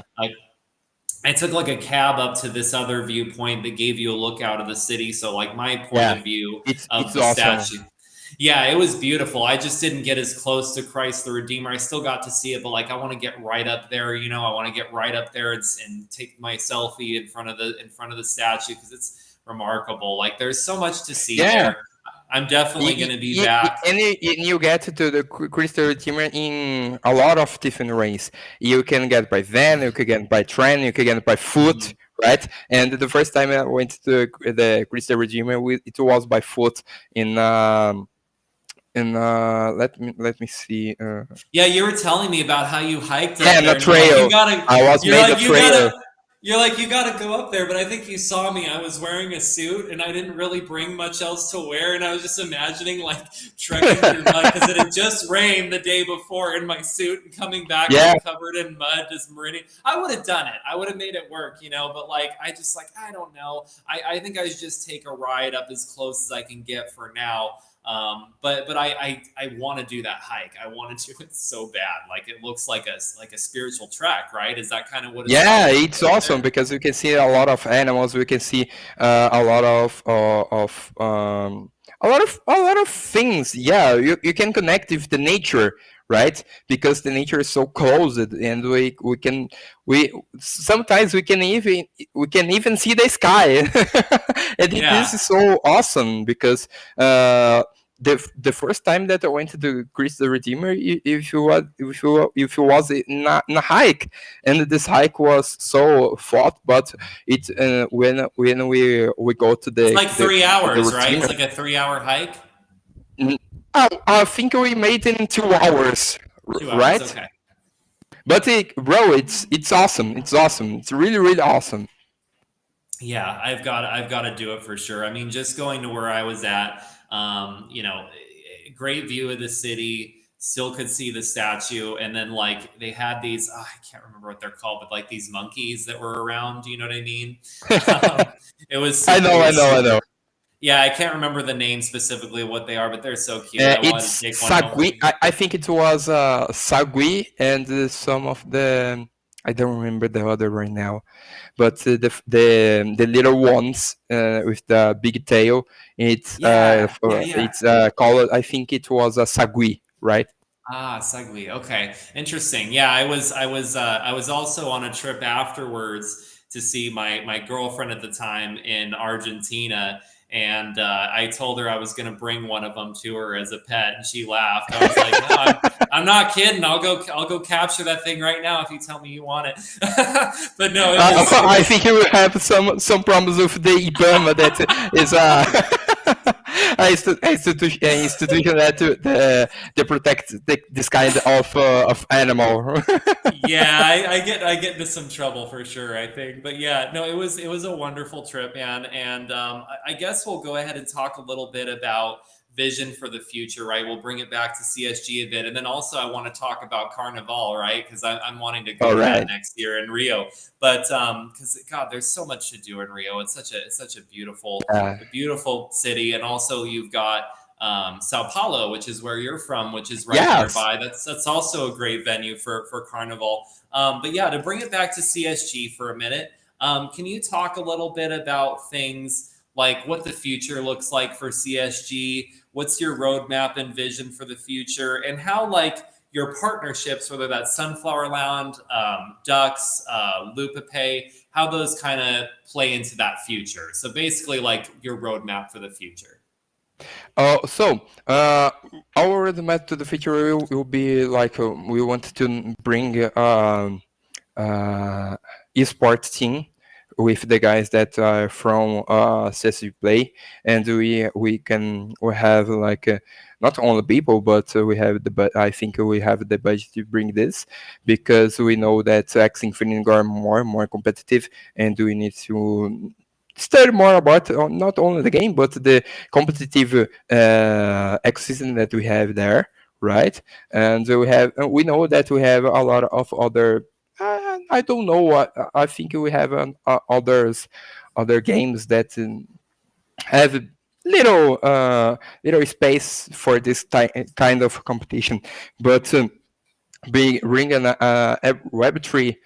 I took like a cab up to this other viewpoint that gave you a look out of the city. So like my point yeah. of view It's of the awesome. statue. Yeah, it was beautiful. I just didn't get as close to Christ the Redeemer. I still got to see it, but like I want to get right up there, you know, I want to get right up there and take my selfie in front of the statue because it's remarkable. Like there's so much to see Yeah. there. I'm definitely going to be back. And you get to the crystal redeemer in a lot of different ways. You can get by van, you can get by train, you can get by foot, Mhm. right? And the first time I went to the crystal redeemer, it was by foot in let me see. Yeah, you were telling me about how you hiked Yeah, up in a there, and you're like, you trail. gotta, I was you're made a like, you trail. gotta, you're like, you gotta go up there. But I think you saw me. I was wearing a suit, and I didn't really bring much else to wear, and I was just imagining like trekking through mud because it had just rained the day before in my suit, and coming back Yeah, all covered in mud, just meridian. I would have done it. I would have made it work, you know. But like, I just like, I don't know. I think I should just take a ride up as close as I can get for now. But I want to do that hike. I want to do it so bad. Like it looks like a spiritual trek, right? Is that kind of what it sounds yeah, like it's up awesome there? because we can see a lot of animals. We can see a lot of a lot of things. Yeah, you can connect with the nature, right? Because the nature is so closed, and we sometimes we can even see the sky, and Yeah. this is so awesome because the first time that I went to the Christ the Redeemer, if you was in a hike, and this hike was so fought, but when we go to It's the like the, three the hours, right? Redeemer, It's like a 3 hour hike. I think we made it in 2 hours, 2 hours. right? Okay. But bro, it's awesome. It's awesome. It's really really awesome. Yeah, I've got to do it for sure. I mean, just going to where I was at, you know, great view of the city. Still could see the statue, and then like they had these, I can't remember what they're called, but like these monkeys that were around. You know what I mean? Um, it was I it know, I was know, I know. super. Yeah, I can't remember the name specifically of what they are, but they're so cute. I wanted to It's take one home with Sagui. me. I think it was Sagui and some of the. I don't remember the other right now, but the little ones with the big tail. Yeah, yeah, yeah. It's called. I think it was a Sagui, right? Ah, Segway. Okay, interesting. Yeah, I was also on a trip afterwards to see my girlfriend at the time in Argentina, And I told her I was going to bring one of them to her as a pet, and she laughed. I was like, no, I'm not kidding. I'll go capture that thing right now if you tell me you want it. But no, I think you will have some problems with the IBAMA that is a institution that protects this kind of animal. Yeah, I get into some trouble for sure, I think. But yeah, no, it was a wonderful trip, man. And I guess we'll go ahead and talk a little bit about vision for the future, right? We'll bring it back to CSG a bit, and then also I want to talk about Carnival, right? Because I'm wanting to go All to that right. next year in Rio. But because God, there's so much to do in Rio. It's such a beautiful city, and also you've got Sao Paulo, which is where you're from, which is right Yes. nearby. That's also a great venue for Carnival. But yeah, to bring it back to CSG for a minute, can you talk a little bit about things like what the future looks like for CSG? What's your roadmap and vision for the future, and how like your partnerships, whether that's Sunflower Land, Ducks, LupaPay, how those kind of play into that future? So basically, like your roadmap for the future. Our roadmap to the future will be like we want to bring esports team with the guys that are from CSG Play, and we have like not only people, but we have I think we have the budget to bring this because we know that X Infinity are more and more competitive, and we need to study more about not only the game but the competitive ecosystem that we have there, right? And we know that we have a lot of other. I don't know what I think we have other games that have little space for this kind of competition, but bringing a uh, Web3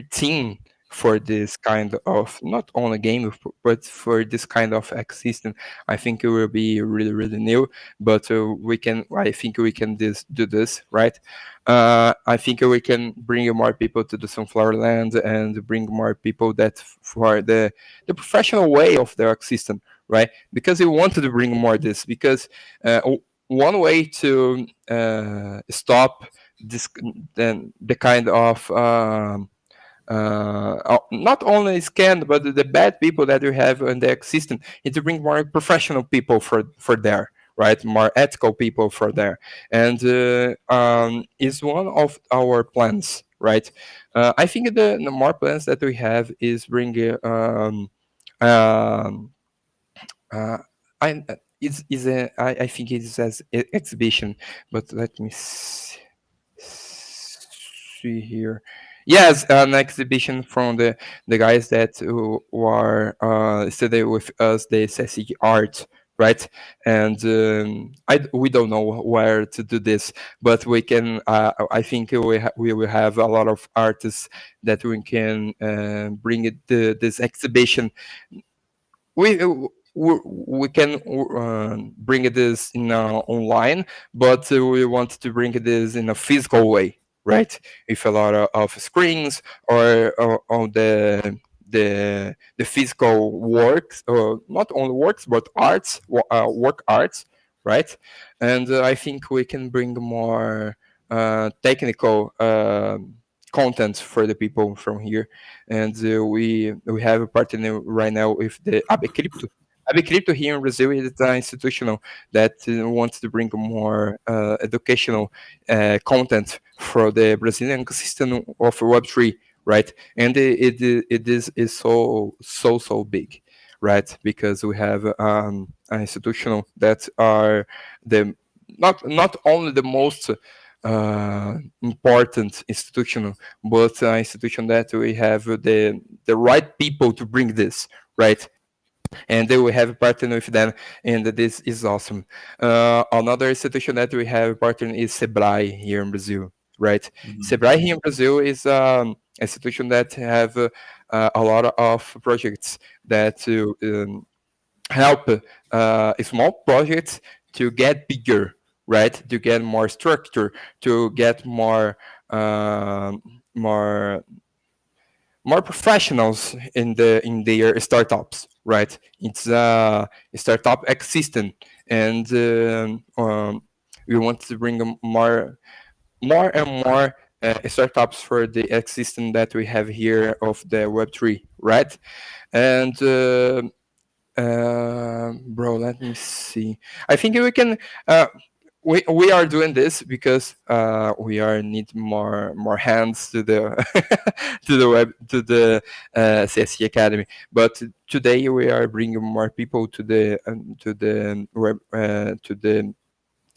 team for this kind of not only game but for this kind of ecosystem. I think it will be really new, but I think we can do this, right? I think we can bring more people to the Sunflower Land and bring more people that for the professional way of the ecosystem, right? Because we wanted to bring more this because one way to stop this the kind of not only scam but the bad people that you have in the system is to bring more professional people for there, right? More ethical people for there, and is one of our plans, right? I think the more plans that we have is bring um, uh, I is a I think it is as exhibition, but let me see here. Yes, an exhibition from the guys that who are study with us the SSG art, right? And we don't know where to do this, but we can. I think we will have a lot of artists that we can bring it this exhibition. We can bring this in online, but we want to bring this in a physical way, right? With a lot of screens or on the physical works, or not only works but arts, work arts, right? And I think we can bring more technical content for the people from here, and we have a partner right now with the AB Crypto. AB Crypto here in Brazil is an institutional that wants to bring more educational content for the Brazilian ecosystem of Web3, right? And it is so big, right? Because we have an institutional that are the not only the most important institution, but an institution that we have the right people to bring this, right? And then we have a partner with them, and this is awesome. Another institution that we have a partner is Sebrae here in Brazil, right? Sebrae here in Brazil is institution that have a lot of projects that help small projects to get bigger, right? To get more structure, to get more more professionals in their startups, right? It's a startup ecosystem, and we want to bring more and more startups for the ecosystem that we have here of the Web3, right? And bro, let me see. I think we can. We are doing this because we are need more hands to the to the CSG Academy. But today we are bringing more people to the web to the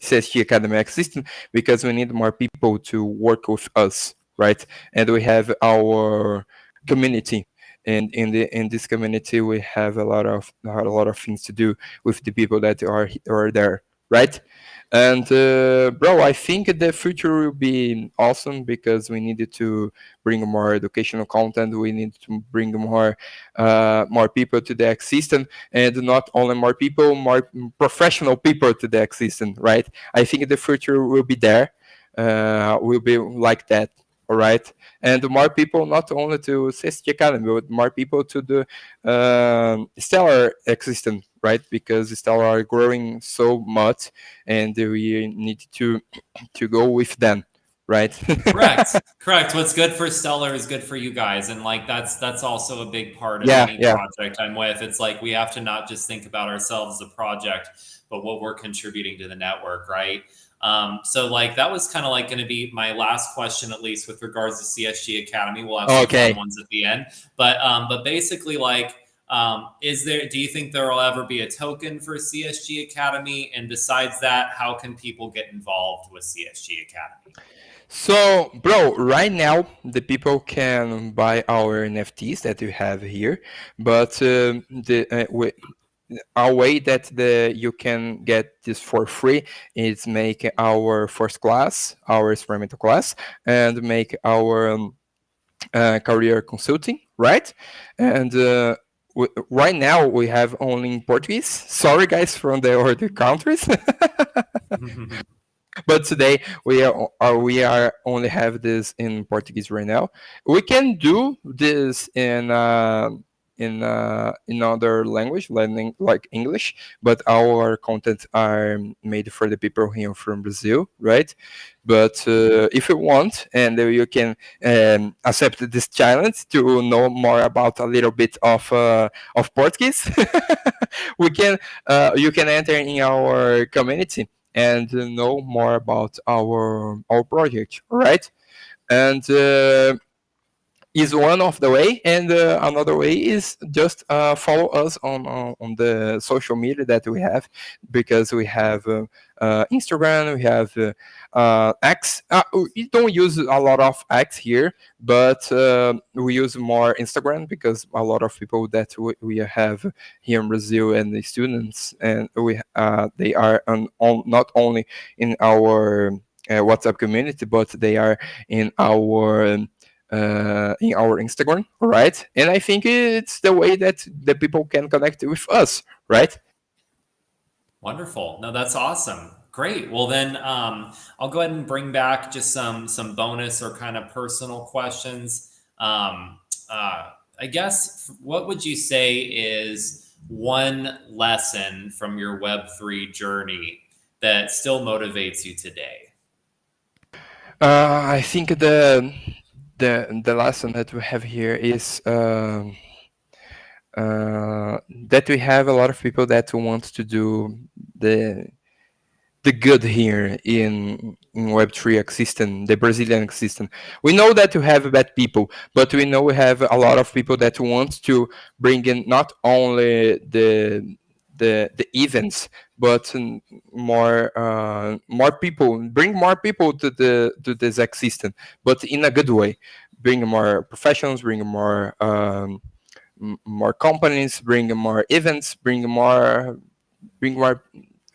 CSG Academy system because we need more people to work with us, right? And we have our community, and in this community we have a lot of things to do with the people that are there, right? And bro, I think the future will be awesome because we needed to bring more educational content. We need to bring more people to the system, and not only more people, more professional people to the system, right? I think the future will be there, will be like that. All right, and more people not only to CSG Academy, but more people to the Stellar ecosystem, right? Because Stellar are growing so much, and we need to go with them, right? Correct. What's good for Stellar is good for you guys, and like that's also a big part of Yeah, any yeah. project I'm with. It's like we have to not just think about ourselves as a project, but what we're contributing to the network, right? So like that was kind of like going to be my last question, at least with regards to CSG Academy. We'll have some Okay. fun ones at the end, but basically like. Do you think there will ever be a token for CSG Academy? And besides that, how can people get involved with CSG Academy? So, bro, right now the people can buy our NFTs that we have here, but a way that you can get this for free is make our first class, our experimental class, and make our career consulting, right? And right now we have only in Portuguese. Sorry, guys, from the other countries. But today we are only have this in Portuguese right now. We can do this in other language, like English, but our content are made for the people here from Brazil, right? But if you want, and you can accept this challenge to know more about a little bit of Portuguese, we can you can enter in our community and know more about our project, right? And is one of the way, and another way is just follow us on the social media that we have, because we have Instagram, we have X. We don't use a lot of X here, but we use more Instagram because a lot of people that we have here in Brazil and the students, and they are not only in our WhatsApp community, but they are in our Instagram, right? And I think it's the way that the people can connect with us, right? Wonderful. No, that's awesome. Great. Well, then I'll go ahead and bring back just some bonus or kind of personal questions. I guess what would you say is one lesson from your Web3 journey that still motivates you today? I think the lesson that we have here is that we have a lot of people that want to do the good here in Web3 ecosystem, the Brazilian ecosystem. We know that we have bad people, but we know we have a lot of people that want to bring in not only the events, but more people, bring more people to this ecosystem, but in a good way. Bring more professionals, bring more companies, bring more events, bring more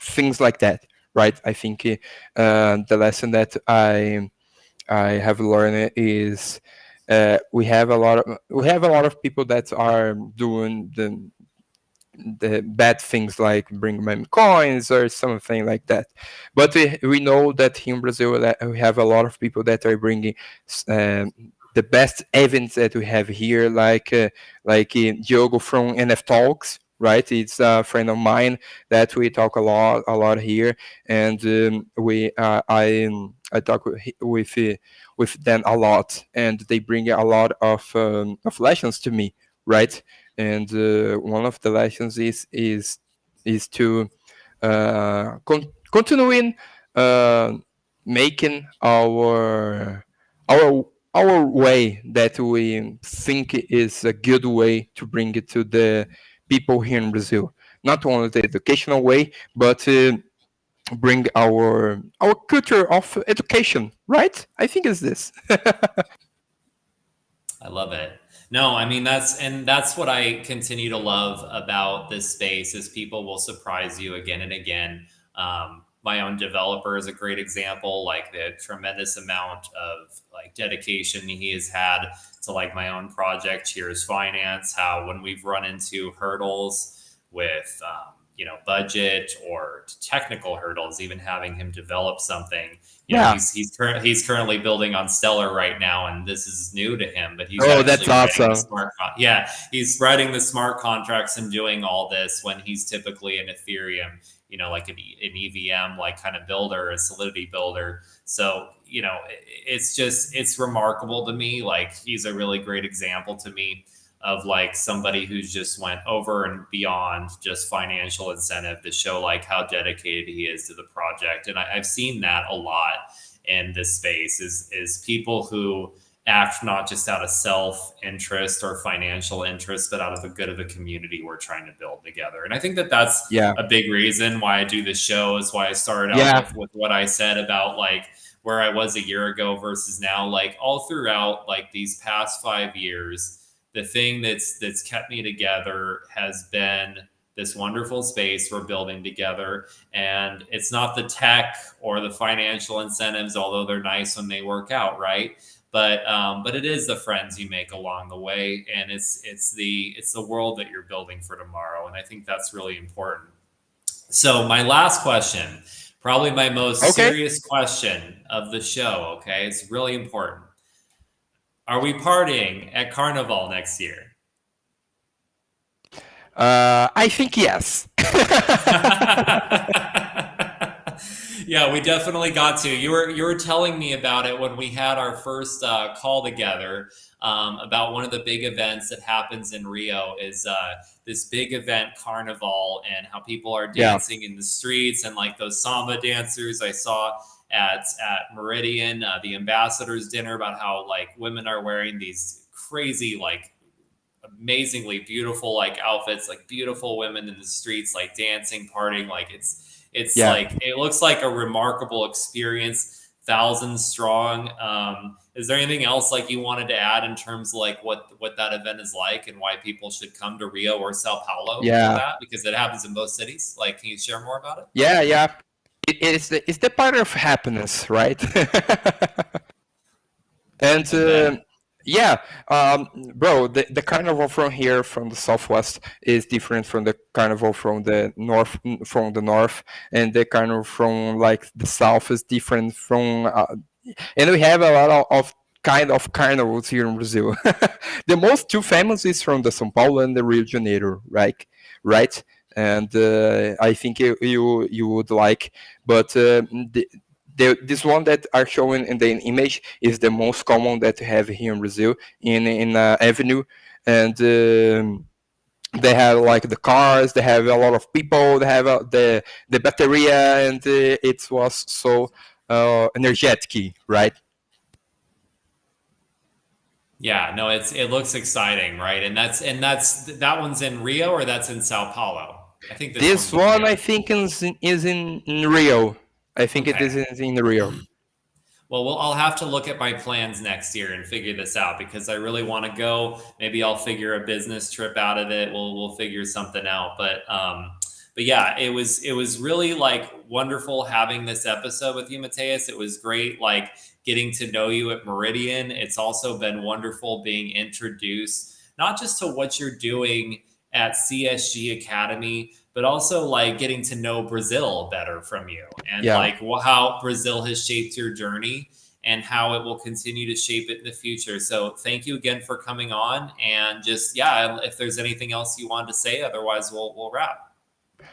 things like that, right? I think the lesson that I have learned is we have a lot of people that are doing the bad things, like bring meme coins or something like that. But we know that here in Brazil that we have a lot of people that are bringing the best events that we have here, like Diogo from NF Talks, right? It's a friend of mine that we talk a lot here, and I talk with them a lot, and they bring a lot of lessons to me, right? And one of the lessons is to continuing uh, making our our way that we think is a good way to bring it to the people here in Brazil. Not only the educational way, but bring our culture of education. Right? I think it's this. I love it. No, I mean that's what I continue to love about this space is people will surprise you again and again. My own developer is a great example, like the tremendous amount of like dedication he has had to like my own project, Cheers Finance. How when we've run into hurdles with budget or technical hurdles, even having him develop something. Yeah. He's currently building on Stellar right now, and this is new to him. But he's Oh, that's actually writing awesome. he's writing the smart contracts and doing all this when he's typically an Ethereum, like an EVM like kind of builder, a Solidity builder. So it's remarkable to me. Like he's a really great example to me of like somebody who's just went over and beyond just financial incentive to show like how dedicated he is to the project. And I've seen that a lot in this space is people who act not just out of self-interest or financial interest, but out of the good of the community we're trying to build together. And I think that that's Yeah. a big reason why I do this show, is why I started out Yeah. with what I said about like where I was a year ago versus now. Like all throughout like these past 5 years, the thing that's kept me together has been this wonderful space we're building together. And it's not the tech or the financial incentives, although they're nice when they work out, right? But it is the friends you make along the way, and it's the world that you're building for tomorrow. And I think that's really important. So my last question, probably my most Okay. serious question of the show, okay? It's really important. Are we partying at Carnival next year? I think yes. Yeah, we definitely got to. You were telling me about it when we had our first call together, about one of the big events that happens in Rio is this big event Carnival, and how people are Yeah. dancing in the streets, and like those samba dancers I saw at Meridian, the ambassadors dinner, about how like women are wearing these crazy like amazingly beautiful like outfits, like beautiful women in the streets, like dancing, partying. Like it's Yeah. like it looks like a remarkable experience, thousands strong. Is there anything else like you wanted to add in terms of like what that event is like and why people should come to Rio or Sao Paulo for Yeah. that? Because it happens in both cities. Like, can you share more about it? Yeah. Yeah. It's the part of happiness, right? And I bet. yeah, bro, the carnival from here, from the southwest, is different from the carnival from the north, and the carnival from like the south is different from. And we have a lot of kind of carnivals here in Brazil. The most two famous is from the São Paulo and the Rio de Janeiro, right? Right. And I think you would like, but this one that are showing in the image is the most common that we have here in Brazil in Avenue, and they have like the cars, they have a lot of people, they have the battery, and it was so energetic, right? Yeah, no, it looks exciting, right? And that one's in Rio, or that's in Sao Paulo. I think this This one's in one Rio. I think is in Rio. I think it Okay. is in Rio. Well, I'll have to look at my plans next year and figure this out, because I really want to go. Maybe I'll figure a business trip out of it. We'll figure something out. But yeah, it was really like wonderful having this episode with you, Mateus. It was great like getting to know you at Meridian. It's also been wonderful being introduced not just to what you're doing at CSG Academy, but also like getting to know Brazil better from you, and Yeah. like how Brazil has shaped your journey. and how it will continue to shape it in the future. So thank you again for coming on, and just, yeah, if there's anything else you wanted to say, otherwise we'll wrap.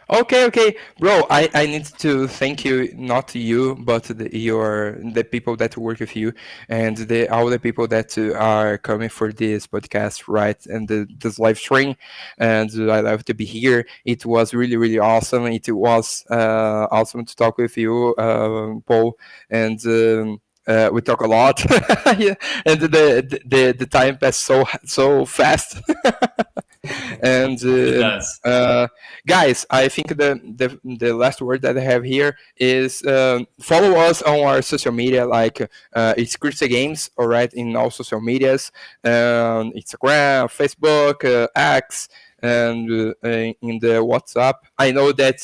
Okay, bro. I need to thank you, not you, but the people that work with you, and all the people that are coming for this podcast, right? And this live stream, and I love to be here. It was really awesome. It was awesome to talk with you, Paul, and. We talk a lot, yeah, and the time passed so fast. And It does. guys, I think the last word that I have here is follow us on our social media, like it's Crypto Games, all right, in all social medias, Instagram, Facebook, X, and in the WhatsApp. I know that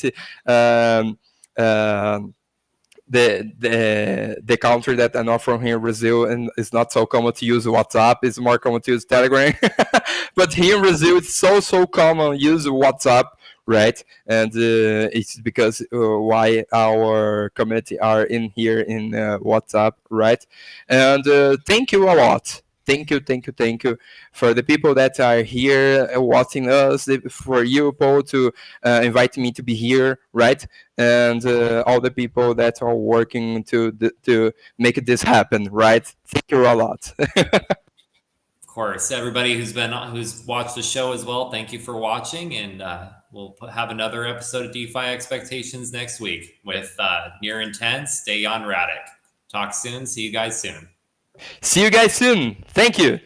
the country that I'm not from here, Brazil, and it's not so common to use WhatsApp. It's more common to use Telegram. But here in Brazil, it's so common to use WhatsApp, right? And it's because why our community are in here in WhatsApp, right? And thank you a lot. Thank you for the people that are here watching us, for you, Paul, to invite me to be here, right? And all the people that are working to make this happen, right? Thank you a lot. Of course, everybody who's watched the show as well, thank you for watching, and we'll have another episode of DeFi Expectations next week with Near Intense, Stay on Radic. Talk soon. See you guys soon. See you guys soon. Thank you.